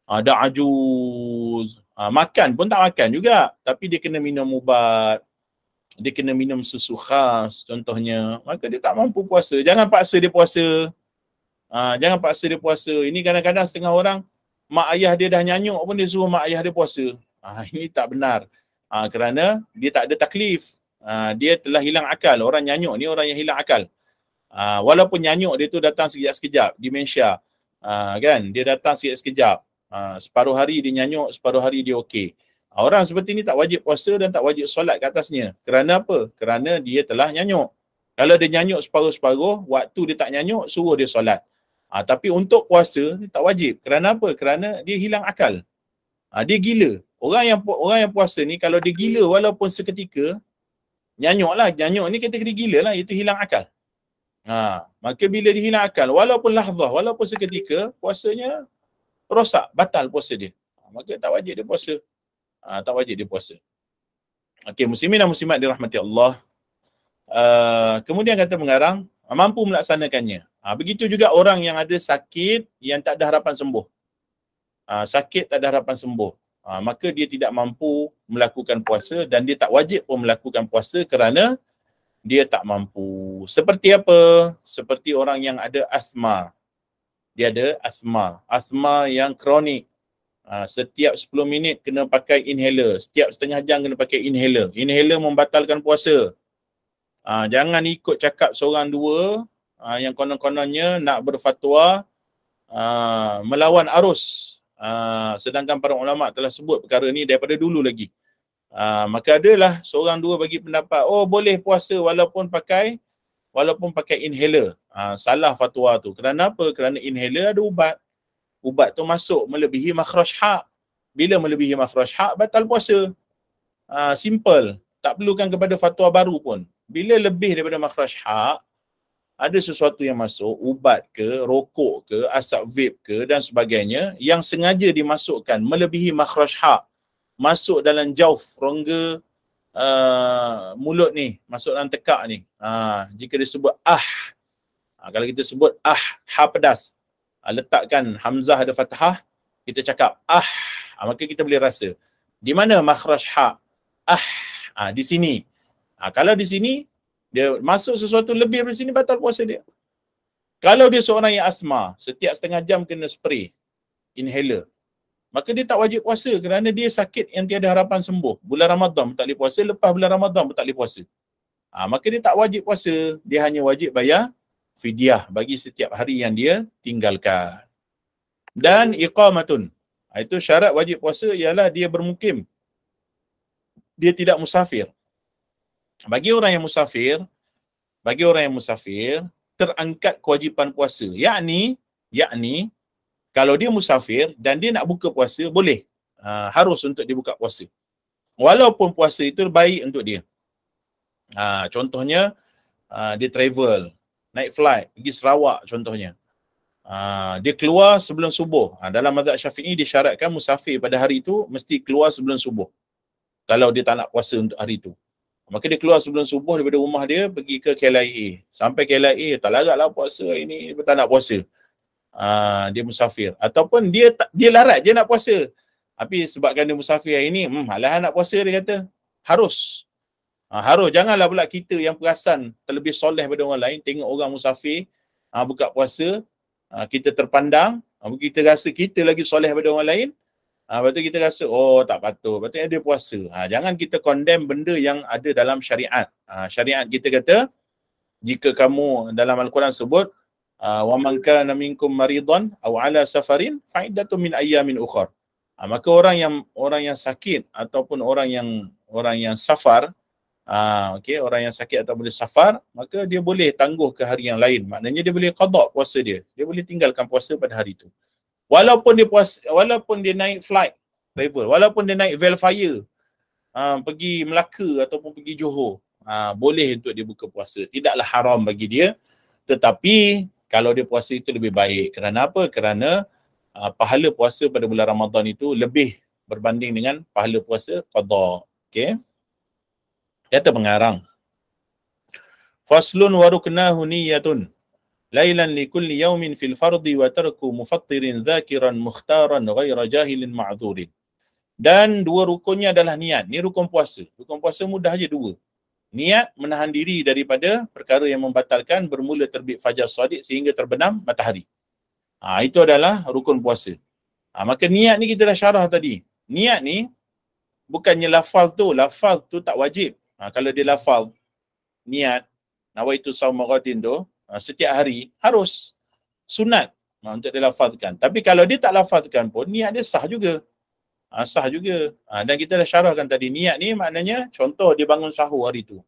Dah ajuz. Makan pun tak makan juga, tapi dia kena minum ubat. Dia kena minum susu khas contohnya. Maka dia tak mampu puasa. Jangan paksa dia puasa. Jangan paksa dia puasa. Ini kadang-kadang setengah orang, mak ayah dia dah nyanyuk pun dia suruh mak ayah dia puasa. Ini tak benar. Kerana dia tak ada taklif. Dia telah hilang akal. Orang nyanyuk ni orang yang hilang akal. Walaupun nyanyuk dia tu datang sekejap-sekejap, demensia. Kan? Dia datang sekejap-sekejap. Separuh hari dia nyanyuk, separuh hari dia okey. Orang seperti ni tak wajib puasa dan tak wajib solat ke atasnya. Kerana apa? Kerana dia telah nyanyuk. Kalau dia nyanyuk separuh-separuh, waktu dia tak nyanyuk, suruh dia solat. Tapi untuk puasa, tak wajib. Kerana apa? Kerana dia hilang akal. Dia gila. Orang yang puasa ni, kalau dia gila walaupun seketika, nyanyuk lah. Nyanyuk ni kategori gila lah. Itu hilang akal. Maka bila dia hilang akal, walaupun lahzah, walaupun seketika, puasanya rosak, batal puasa dia. Maka tak wajib dia puasa. Tak wajib dia puasa. Okey, muslimin dan muslimat dirahmati Allah. Kemudian kata pengarang, mampu melaksanakannya. Begitu juga orang yang ada sakit yang tak ada harapan sembuh. Sakit tak ada harapan sembuh. Maka dia tidak mampu melakukan puasa dan dia tak wajib pun melakukan puasa kerana dia tak mampu. Seperti apa? Seperti orang yang ada asma. Dia ada asma. Asma yang kronik. Setiap 10 minit kena pakai inhaler. Setiap setengah jam kena pakai inhaler. Inhaler membatalkan puasa. Jangan ikut cakap seorang dua yang konon-kononnya nak berfatwa melawan arus. Sedangkan para ulama telah sebut perkara ni daripada dulu lagi. Maka adalah seorang dua bagi pendapat, boleh puasa walaupun pakai inhaler. Salah fatwa tu. Kerana apa? Kerana inhaler ada ubat. Ubat tu masuk melebihi makhraj hak. Bila melebihi makhraj hak, batal puasa. Simple. Tak perlukan kepada fatwa baru pun. Bila lebih daripada makhraj hak, ada sesuatu yang masuk, ubat ke, rokok ke, asap vape ke dan sebagainya yang sengaja dimasukkan melebihi makhraj ha, masuk dalam jauf, rongga mulut ni, masuk dalam tekak ni. Jika disebut kalau kita sebut ha pedas, letakkan hamzah ada fathah, kita cakap maka kita boleh rasa di mana makhraj ha. Di sini. Kalau di sini dia masuk sesuatu lebih dari sini, batal puasa dia. Kalau dia seorang yang asma, setiap setengah jam kena spray inhaler, maka dia tak wajib puasa kerana dia sakit yang tiada harapan sembuh. Bulan Ramadan pun tak boleh puasa, lepas bulan Ramadan pun tak boleh puasa. Maka dia tak wajib puasa, dia hanya wajib bayar fidyah bagi setiap hari yang dia tinggalkan. Dan iqamatun, itu syarat wajib puasa ialah dia bermukim, dia tidak musafir. Bagi orang yang musafir, terangkat kewajipan puasa. Yakni kalau dia musafir dan dia nak buka puasa, boleh. Harus untuk dia buka puasa. Walaupun puasa itu baik untuk dia. Contohnya, dia travel, naik flight, pergi Sarawak contohnya. Dia keluar sebelum subuh. Dalam mazhab Syafi'i disyaratkan musafir pada hari itu mesti keluar sebelum subuh. Kalau dia tak nak puasa untuk hari itu. Maka dia keluar sebelum subuh daripada rumah dia, pergi ke KLIA. Sampai KLIA, tak larat lah puasa ini, dia tak nak puasa. Dia musafir. Ataupun dia larat je nak puasa. Tapi sebabkan dia musafir hari ni, alah nak puasa, dia kata. Harus. Harus. Janganlah pula kita yang perasan terlebih soleh daripada orang lain, tengok orang musafir, buka puasa, kita terpandang, kita rasa kita lagi soleh daripada orang lain, lepas tu kita rasa, tak patut, patutnya dia puasa. Jangan kita condemn benda yang ada dalam syariat. Syariat kita kata, jika kamu dalam Al-Quran sebut, wa man kana minkum maridan aw ala safarin fa iddatun min ayyamin ukhra. Maka orang yang sakit ataupun orang yang safar, orang yang sakit atau boleh safar, maka dia boleh tangguh ke hari yang lain. Maknanya dia boleh qada puasa dia. Dia boleh tinggalkan puasa pada hari itu. Walaupun dia naik flight travel, walaupun dia naik Velfire, pergi Melaka ataupun pergi Johor, boleh untuk dia buka puasa. Tidaklah haram bagi dia, tetapi kalau dia puasa itu lebih baik. Kerana apa? Kerana pahala puasa pada bulan Ramadan itu lebih berbanding dengan pahala puasa qada. Okey. Kata pengarang, faslun wa ruknahu niyyatun lailan likulli yaumin fil fardi wa tarku mufattirin dzakiran mukhtaran ghaira jahilin ma'dhurin. Dan dua rukunnya adalah niat. Ni rukun puasa. Rukun puasa mudah aja dua. Niat menahan diri daripada perkara yang membatalkan bermula terbit fajar shadiq sehingga terbenam matahari. Itu adalah rukun puasa. Maka niat ni kita dah syarah tadi. Niat ni bukannya lafaz tu tak wajib. Kalau dia lafaz niat nawaitu shaum ghadin tu, setiap hari harus sunat untuk dia lafazkan. Tapi kalau dia tak lafazkan pun niat dia sah juga. Dan kita dah syarahkan tadi, niat ni maknanya contoh dia bangun sahur hari tu.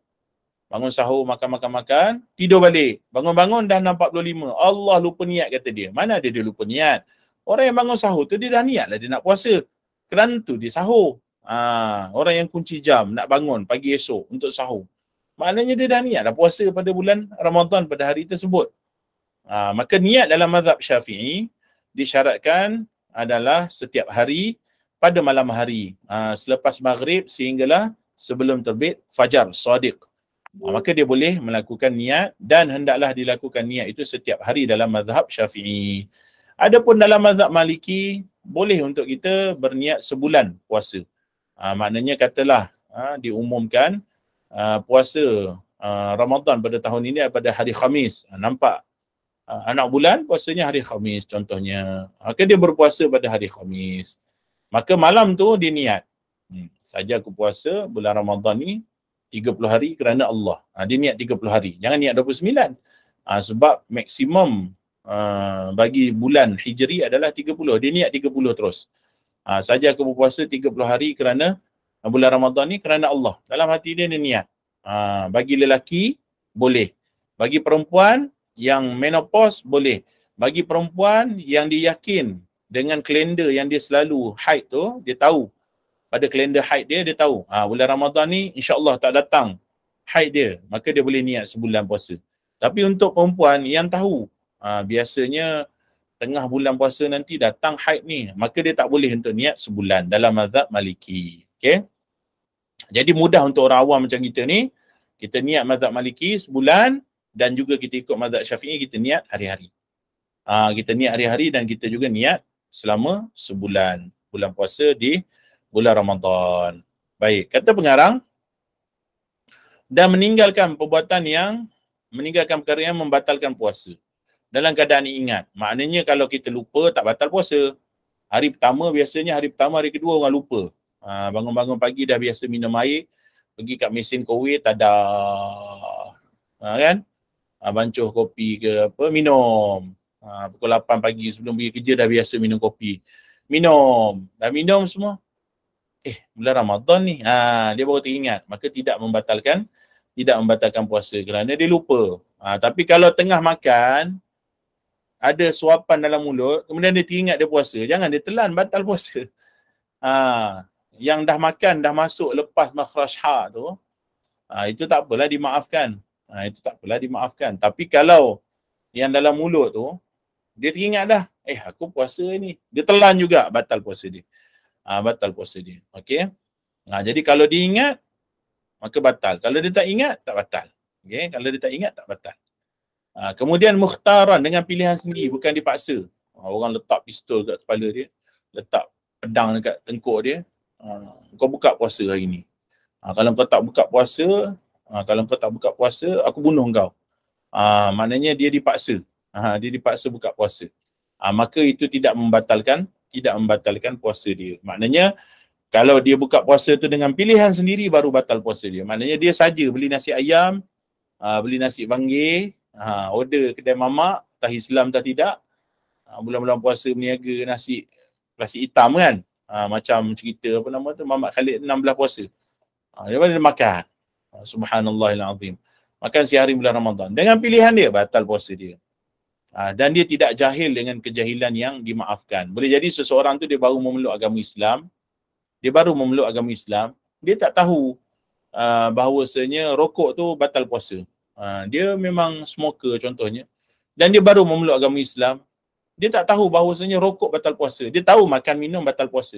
Bangun sahur, makan, tidur balik. Bangun-bangun dah 6.45. Allah lupa niat kata dia. Mana ada dia lupa niat? Orang yang bangun sahur tu dia dah niat lah dia nak puasa. Kerana tu dia sahur. Orang yang kunci jam nak bangun pagi esok untuk sahur. Maknanya dia dah niat dah puasa pada bulan Ramadan pada hari tersebut. Maka niat dalam mazhab Syafi'i disyaratkan adalah setiap hari pada malam hari, selepas maghrib sehinggalah sebelum terbit fajar shadiq. Maka dia boleh melakukan niat dan hendaklah dilakukan niat itu setiap hari dalam mazhab Syafi'i. Adapun dalam mazhab Maliki, boleh untuk kita berniat sebulan puasa. Maknanya katalah diumumkan puasa Ramadan pada tahun ini pada hari Khamis. Nampak anak bulan puasanya hari Khamis contohnya. Maka dia berpuasa pada hari Khamis. Maka malam tu dia niat. Saja aku puasa bulan Ramadan ni 30 hari kerana Allah. Dia niat 30 hari. Jangan niat 29. Sebab maksimum bagi bulan Hijri adalah 30. Dia niat 30 terus. Saja aku berpuasa 30 hari kerana bulan Ramadan ni kerana Allah. Dalam hati dia niat. Bagi lelaki boleh. Bagi perempuan yang menopause boleh. Bagi perempuan yang dia yakin dengan kalender yang dia selalu haid tu, dia tahu. Pada kalender haid dia tahu. Bulan Ramadan ni insya-Allah tak datang haid dia. Maka dia boleh niat sebulan puasa. Tapi untuk perempuan yang tahu, biasanya tengah bulan puasa nanti datang haid ni, maka dia tak boleh untuk niat sebulan dalam mazhab Maliki. Okey. Jadi mudah untuk orang awam macam kita ni, kita niat mazhab Maliki sebulan dan juga kita ikut mazhab Syafi'i, kita niat hari-hari. Kita niat hari-hari dan kita juga niat selama sebulan bulan puasa di bulan Ramadan. Baik, kata pengarang, dan meninggalkan perkara yang membatalkan puasa dalam keadaan ingat. Maknanya kalau kita lupa tak batal puasa. Hari pertama biasanya, hari pertama, hari kedua orang lupa. Bangun-bangun pagi dah biasa minum air, pergi kat mesin kowe tak ada, kan? Bancuh kopi ke apa, minum. Pukul 8 pagi sebelum pergi kerja dah biasa minum kopi. Minum. Dah minum semua. Bulan Ramadan ni. Dia baru teringat. Maka tidak membatalkan puasa kerana dia lupa. Tapi kalau tengah makan, ada suapan dalam mulut, kemudian dia teringat dia puasa, jangan dia telan, batal puasa. Yang dah makan, dah masuk lepas makhraj ha tu, itu tak apalah dimaafkan. Tapi kalau yang dalam mulut tu, dia teringat dah, aku puasa ni, dia telan juga, batal puasa dia. Okey. Jadi kalau dia ingat, maka batal. Kalau dia tak ingat, tak batal. Okey, kalau dia tak ingat, tak batal. Kemudian mukhtaran, dengan pilihan sendiri, bukan dipaksa. Orang letak pistol kat kepala dia, letak pedang dekat tengkuk dia, kau buka puasa hari ni. Kalau kau tak buka puasa, aku bunuh kau. Maknanya dia dipaksa. Dia dipaksa buka puasa. Maka itu tidak membatalkan puasa dia. Maknanya kalau dia buka puasa tu dengan pilihan sendiri, baru batal puasa dia. Maknanya dia saja beli nasi ayam, beli nasi banggir, order kedai mamak, tak Islam tak tidak, bulan-bulan puasa berniaga nasi hitam kan, macam cerita apa nama tu, Mamat Khalid 16 puasa, dia makan, subhanallahil azim, makan sehari bulan Ramadan dengan pilihan dia, batal puasa dia. Dan dia tidak jahil dengan kejahilan yang dimaafkan. Boleh jadi seseorang tu dia baru memeluk agama Islam, dia tak tahu bahawasanya rokok tu batal puasa. Dia memang smoker contohnya, dan dia baru memeluk agama Islam, dia tak tahu bahawasanya rokok batal puasa. Dia tahu makan minum batal puasa,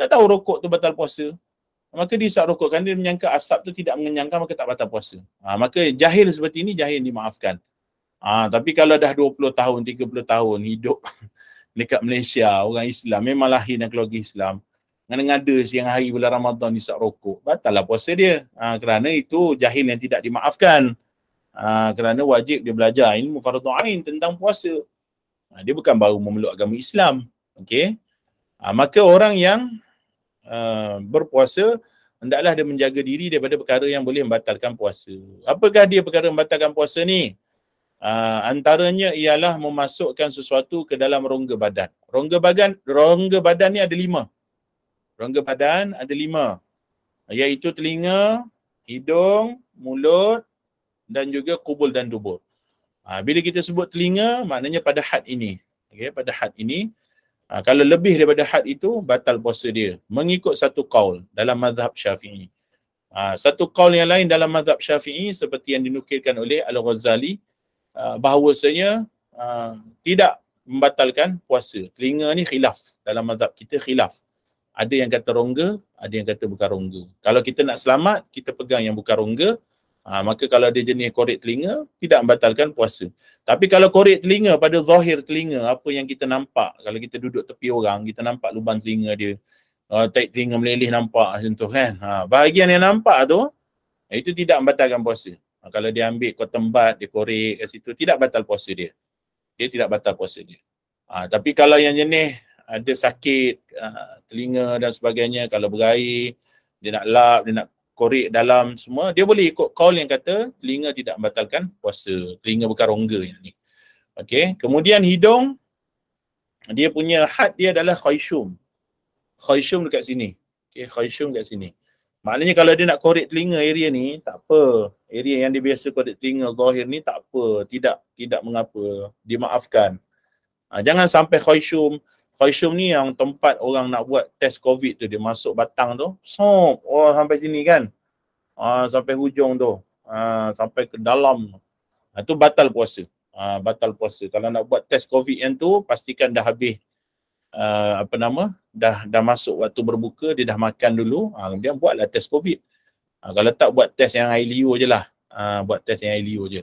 tak tahu rokok tu batal puasa, maka dia isap rokok, kan dia menyangka asap tu tidak mengenyangkan, maka tak batal puasa. Maka jahil seperti ini, jahil dimaafkan. Tapi kalau dah 20 tahun, 30 tahun hidup dekat Malaysia, orang Islam, memang lahir dan keluarga Islam, ngada-ngada siang hari bulan Ramadan isap rokok, batal lah puasa dia. Kerana itu jahil yang tidak dimaafkan. Kerana wajib dia belajar ilmu fardhu ain tentang puasa. Dia bukan baru memeluk agama Islam. Okey. Maka orang yang berpuasa, hendaklah dia menjaga diri daripada perkara yang boleh membatalkan puasa. Apakah dia perkara membatalkan puasa ni? Antaranya ialah memasukkan sesuatu ke dalam rongga badan. Rongga badan ni ada 5. Rongga badan ada 5. Iaitu telinga, hidung, mulut dan juga kubul dan dubur. Bila kita sebut telinga, maknanya pada had ini. Okay, pada had ini. Kalau lebih daripada had itu, batal puasa dia. Mengikut satu qaul dalam mazhab Syafi'i. Satu qaul yang lain dalam mazhab Syafi'i seperti yang dinukilkan oleh Al-Ghazali, bahawasanya tidak membatalkan puasa. Telinga ni khilaf. Dalam mazhab kita khilaf. Ada yang kata rongga, ada yang kata bukan rongga. Kalau kita nak selamat, kita pegang yang bukan rongga. Maka kalau dia jenis korek telinga, tidak membatalkan puasa. Tapi kalau korek telinga pada zahir telinga, apa yang kita nampak, kalau kita duduk tepi orang, kita nampak lubang telinga dia, taik telinga meleleh nampak macam tu kan. Bahagian yang nampak tu, itu tidak membatalkan puasa. Kalau dia ambil cotton bud, dia korek kat situ, tidak batal puasa dia. Dia tidak batal puasa dia. Tapi kalau yang jenis ada sakit telinga dan sebagainya, kalau berair, dia nak lap, dia nak korek dalam semua, dia boleh ikut qaul yang kata telinga tidak membatalkan puasa. Telinga bukan rongga yang ni. Okey, kemudian hidung, dia punya had dia adalah khayshum. Khayshum dekat sini. Okey, khayshum dekat sini. Maknanya kalau dia nak korek telinga area ni, tak apa. Area yang dia biasa korek telinga zahir ni, tak apa. Tidak mengapa. Dimaafkan. Jangan sampai khayshum. Khayshum ni yang tempat orang nak buat test COVID tu, dia masuk batang tu, sampai sini kan. Sampai hujung tu. Sampai ke dalam. Itu batal puasa. Batal puasa. Kalau nak buat test COVID yang tu, pastikan dah habis dah masuk waktu berbuka, dia dah makan dulu, kemudian buatlah test COVID. Kalau tak, buat test yang air liur je lah. Buat test yang air liur je.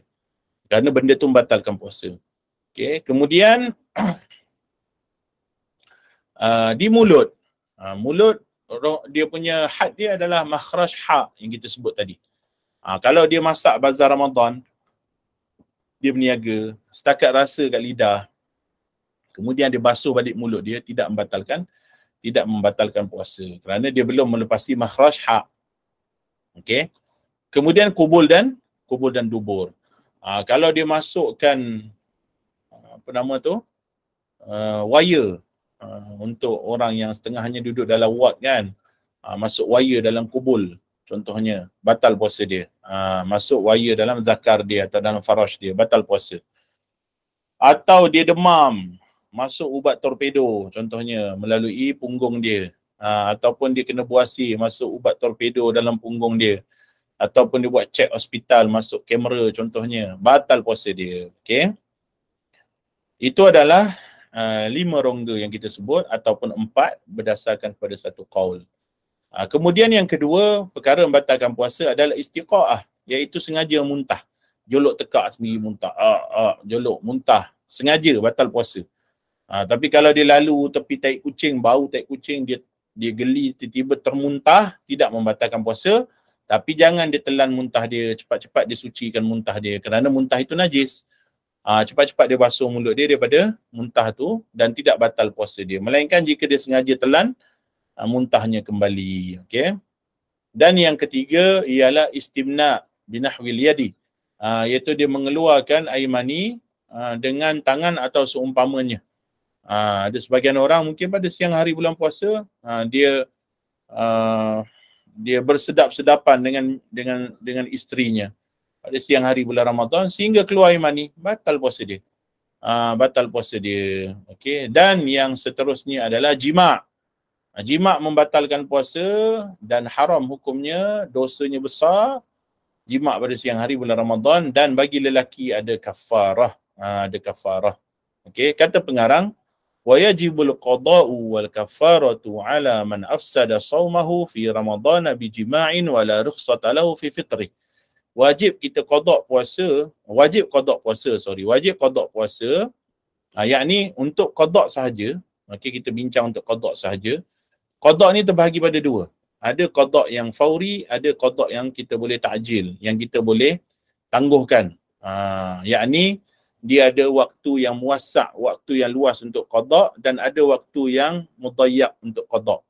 Kerana benda tu membatalkan puasa. Okay. Kemudian di mulut. Mulut, dia punya had dia adalah makhraj ha yang kita sebut tadi. Kalau dia masak bazar Ramadan, dia berniaga, setakat rasa kat lidah, kemudian dia basuh balik mulut dia, tidak membatalkan puasa. Kerana dia belum melepasi makhraj ha. Okey. Kemudian kubul dan dubur. Kalau dia masukkan wire untuk orang yang setengahnya duduk dalam ward kan, masuk wire dalam kubul contohnya, batal puasa dia. Masuk wire dalam zakar dia atau dalam faraj dia, batal puasa. Atau dia demam, masuk ubat torpedo contohnya melalui punggung dia, ataupun dia kena buasi, masuk ubat torpedo dalam punggung dia, ataupun dia buat cek hospital, masuk kamera contohnya, batal puasa dia. Okey. Itu adalah 5 rongga yang kita sebut, ataupun 4 berdasarkan kepada satu qaul. Kemudian yang kedua, perkara membatalkan puasa adalah istiqa'ah, iaitu sengaja muntah. Jolok tekak sendiri muntah, jolok muntah, sengaja, batal puasa. Tapi kalau dia lalu tepi tai kucing, bau tai kucing, dia geli, tiba-tiba termuntah, tidak membatalkan puasa. Tapi jangan dia telan muntah dia, cepat-cepat dia sucikan muntah dia, kerana muntah itu najis. Cepat-cepat dia basuh mulut dia daripada muntah tu, dan tidak batal puasa dia. Melainkan jika dia sengaja telan muntahnya kembali. Okay? Dan yang ketiga ialah istimna binahwil yadi, iaitu dia mengeluarkan air mani dengan tangan atau seumpamanya. Ada sebagian orang mungkin pada siang hari bulan puasa, dia bersedap-sedapan dengan isterinya pada siang hari bulan Ramadan sehingga keluar air mani, batal puasa dia. Okey. Dan yang seterusnya adalah jima'. Jima' membatalkan puasa dan haram hukumnya, dosanya besar. Jima' pada siang hari bulan Ramadan, dan bagi lelaki ada kafarah. Okey, kata pengarang, wa yajibul qada'u wal kafaratu ala man afsada shaumahu fi Ramadan bi jima'in wa la rukhsata lahu fi fitrih. Wajib qada' puasa, yakni untuk qada' sahaja. Okey, kita bincang untuk qada' sahaja. Qada' ni terbahagi pada dua. Ada qada' yang fauri, ada qada' yang kita boleh ta'jil, yang kita boleh tangguhkan. Yakni dia ada waktu yang muassak, waktu yang luas untuk qada', dan ada waktu yang mudayyak untuk qada'.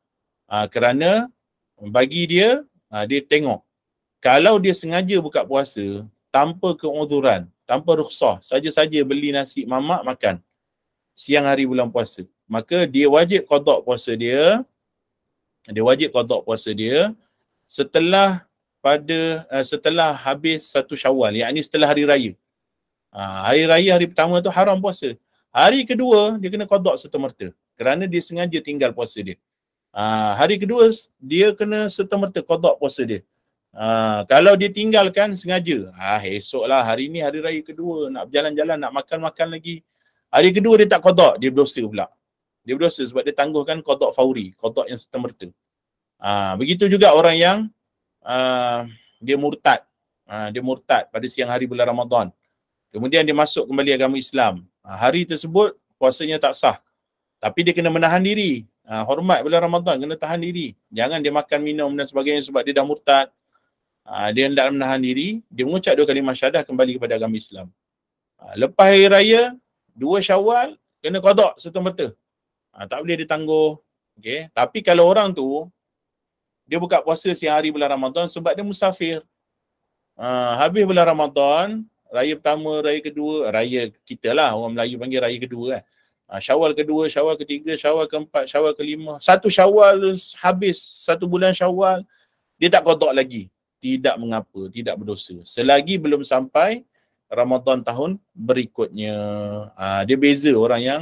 Kerana bagi dia, dia tengok, kalau dia sengaja buka puasa tanpa keudhuran, tanpa rukhsah, saja-saja beli nasi mamak makan siang hari bulan puasa, maka dia wajib qada' puasa dia. Setelah habis 1 Syawal, yakni setelah hari raya. Hari raya, hari pertama tu haram puasa. Hari kedua dia kena qada' serta-merta kerana dia sengaja tinggal puasa dia. Hari kedua dia kena serta-merta qada' puasa dia. Kalau dia tinggalkan sengaja, esoklah, hari ni hari raya kedua, nak berjalan-jalan, nak makan-makan lagi, hari kedua dia tak qada', dia berdosa pula. Dia berdosa sebab dia tangguhkan qada' fauri, qada' yang serta-merta. Begitu juga orang yang dia murtad. Dia murtad pada siang hari bulan Ramadan, kemudian dia masuk kembali agama Islam. Hari tersebut puasanya tak sah, tapi dia kena menahan diri. Hormat bulan Ramadan, kena tahan diri. Jangan dia makan, minum dan sebagainya sebab dia dah murtad. Dia hendak menahan diri, dia mengucap 2 kalimah syahadah, kembali kepada agama Islam. Lepas hari raya 2 Syawal kena qada' serta-merta. Tak boleh ditangguh. Okay. Tapi kalau orang tu dia buka puasa siang hari bulan Ramadan sebab dia musafir. Habis bulan Ramadan, raya pertama, raya kedua, raya kita lah, orang Melayu panggil raya kedua kan. Syawal kedua, Syawal ketiga, Syawal keempat, Syawal kelima. 1 Syawal habis, 1 bulan Syawal, dia tak qada' lagi. Tidak mengapa, tidak berdosa. Selagi belum sampai Ramadan tahun berikutnya. Dia beza orang yang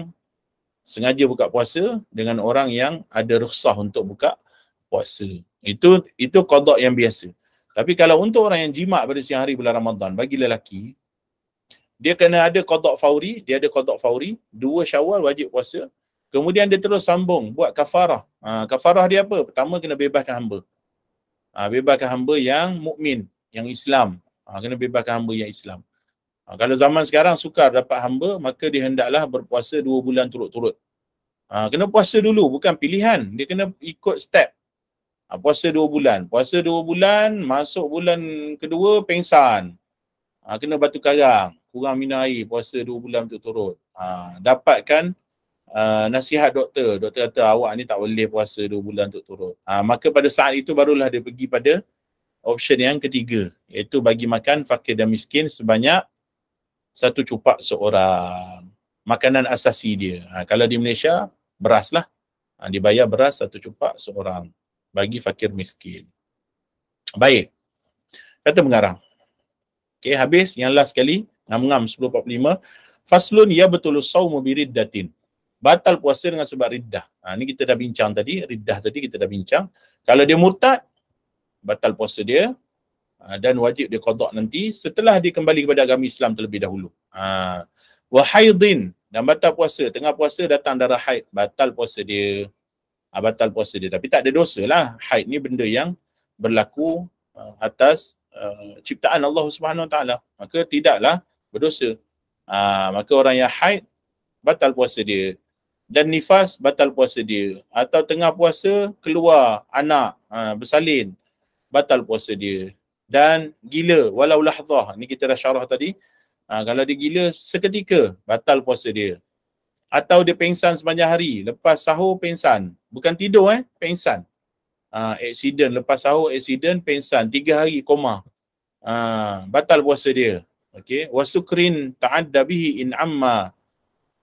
sengaja buka puasa dengan orang yang ada rukhsah untuk buka puasa. Itu qada' yang biasa. Tapi kalau untuk orang yang jima' pada siang hari bulan Ramadan, bagi lelaki, Dia kena ada qada fauri, dia ada qada fauri, 2 Syawal wajib puasa. Kemudian dia terus sambung buat kafarah. Kafarah dia apa? Pertama kena bebaskan hamba. Bebaskan hamba yang mukmin, yang Islam. Kena bebaskan hamba yang Islam. Kalau zaman sekarang sukar dapat hamba, maka dia hendaklah berpuasa 2 bulan turut-turut. Kena puasa dulu, bukan pilihan. Dia kena ikut step. Puasa 2 bulan. Puasa 2 bulan, masuk bulan kedua, pengsan. Kena batu karang, kurang minum air, puasa 2 bulan turut-turut. Dapatkan nasihat doktor. Doktor kata awak ni tak boleh puasa 2 bulan turut-turut. Maka pada saat itu barulah dia pergi pada option yang ketiga, iaitu bagi makan fakir dan miskin sebanyak 1 cupak seorang. Makanan asasi dia. Kalau di Malaysia, beras lah. Dibayar beras 1 cupak seorang bagi fakir miskin. Baik. Kata pengarang. Okey, habis yang last sekali, ngam-ngam 10.45. Faslun ya betulus saumu biriddatin. Batal puasa dengan sebab riddah. Ni kita dah bincang tadi, riddah tadi kita dah bincang. Kalau dia murtad, batal puasa dia dan wajib dia qada nanti setelah dia kembali kepada agama Islam terlebih dahulu. Wa haidin, dan batal puasa, tengah puasa datang darah haid, batal puasa dia. Batal puasa dia, tapi tak ada dosa lah. Haid ni benda yang berlaku atas ciptaan Allah Subhanahu Wa Taala, maka tidaklah berdosa. Maka orang yang haid batal puasa dia, dan nifas batal puasa dia, atau tengah puasa keluar anak bersalin, batal puasa dia. Dan gila walau lahzah, ni kita dah syarah tadi, kalau dia gila seketika, batal puasa dia. Atau dia pengsan sepanjang hari, lepas sahur pengsan, bukan tidur pengsan. Accident, lepas sahur accident, pengsan 3 hari koma, batal puasa dia. Okey, wasukrin ta'adda bihi in amma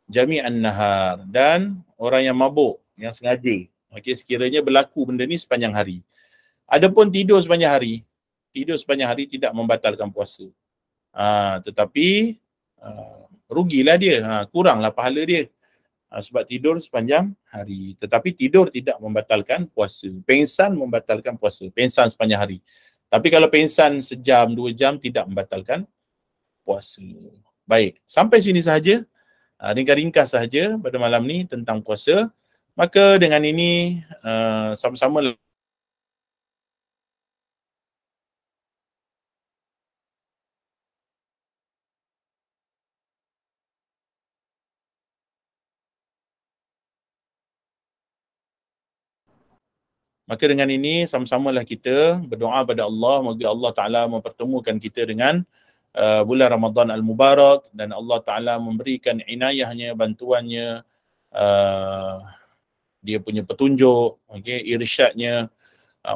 jami'an nahar, dan orang yang mabuk yang sengaja, okey, sekiranya berlaku benda ni sepanjang hari. Adapun tidur sepanjang hari tidak membatalkan puasa. Tetapi rugilah dia, kuranglah pahala dia. Sebab tidur sepanjang hari. Tetapi tidur tidak membatalkan puasa. Pengsan membatalkan puasa. Pengsan sepanjang hari. Tapi kalau pengsan sejam, 2 jam tidak membatalkan puasa. Baik, sampai sini sahaja. Ringkas-ringkas sahaja pada malam ni tentang puasa. Maka dengan ini sama-sama sama-samalah kita berdoa pada Allah, moga Allah Ta'ala mempertemukan kita dengan bulan Ramadan Al-Mubarak, dan Allah Ta'ala memberikan inayahnya, bantuannya, dia punya petunjuk, irsyadnya,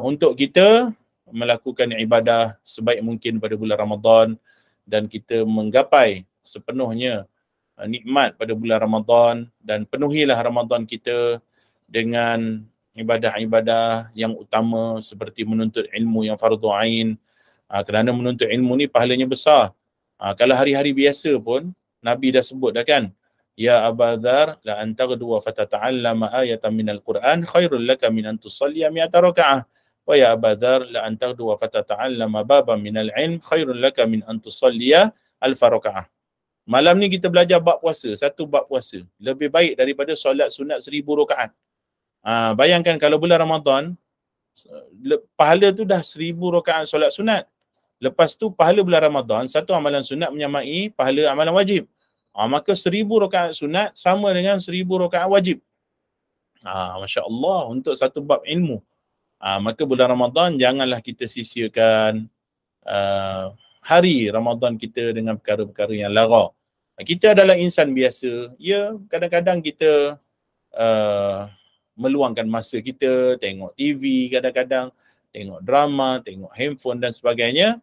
untuk kita melakukan ibadah sebaik mungkin pada bulan Ramadan, dan kita menggapai sepenuhnya nikmat pada bulan Ramadan, dan penuhilah Ramadan kita dengan ibadah-ibadah yang utama seperti menuntut ilmu yang fardu ain. Kerana menuntut ilmu ni pahalanya besar. Kalau hari-hari biasa pun Nabi dah sebut dah kan, ya Aba Dzar la antaghdu wa fatata'allama ayatan minal Quran khairul laka min an tusalliya mi'ata raka'ah, wa ya Aba Dzar la antaghdu wa fatata'allama baban minal ilm khairul laka min an tusalliya alfa raka'ah. Malam ni kita belajar bab puasa, 1 bab puasa, lebih baik daripada solat sunat 1000 rakaat. Bayangkan kalau bulan Ramadan, pahala tu dah 1000 rakaat solat sunat. Lepas tu pahala bulan Ramadan, 1 amalan sunat menyamai pahala amalan wajib. Maka 1000 rakaat sunat sama dengan 1000 rakaat wajib. Masya Allah, untuk 1 bab ilmu. Maka bulan Ramadan janganlah kita sia-siakan hari Ramadan kita dengan perkara-perkara yang lara. Kita adalah insan biasa. Ya, kadang-kadang kita meluangkan masa kita, tengok TV kadang-kadang, tengok drama, tengok handphone dan sebagainya.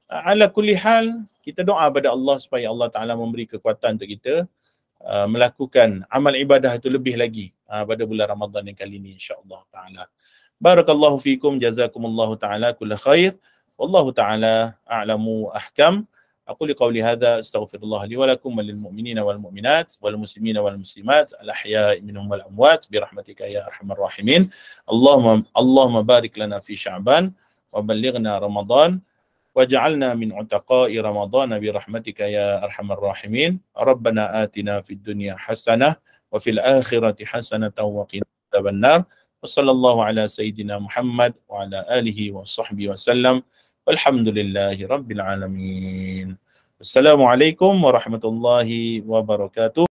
Ala kulli hal, kita doa pada Allah supaya Allah Ta'ala memberi kekuatan untuk kita melakukan amal ibadah itu lebih lagi pada bulan Ramadan yang kali ini, insyaAllah Ta'ala. Barakallahu fikum, jazakumullahu ta'ala kulla khair. Wallahu ta'ala a'lamu ahkam. أقول قولي هذا أستغفر الله لي ولكم وللمؤمنين والمؤمنات والمسلمين والمسلمات الأحياء منهم والأموات برحمتك يا أرحم الراحمين. اللهم بارك لنا في شعبان وبلغنا رمضان waj'alna min utaqa'i Ramadhan birahmatika ya arhamar rahimin. Rabbana atina fid dunya hasanah wa fil akhirati hasanatan wa qina adzabannar. Wa sallallahu ala sayyidina Muhammad wa ala alihi wa sahbihi wasallam. Walhamdulillahi rabbil alamin. Assalamualaikum warahmatullahi wabarakatuh.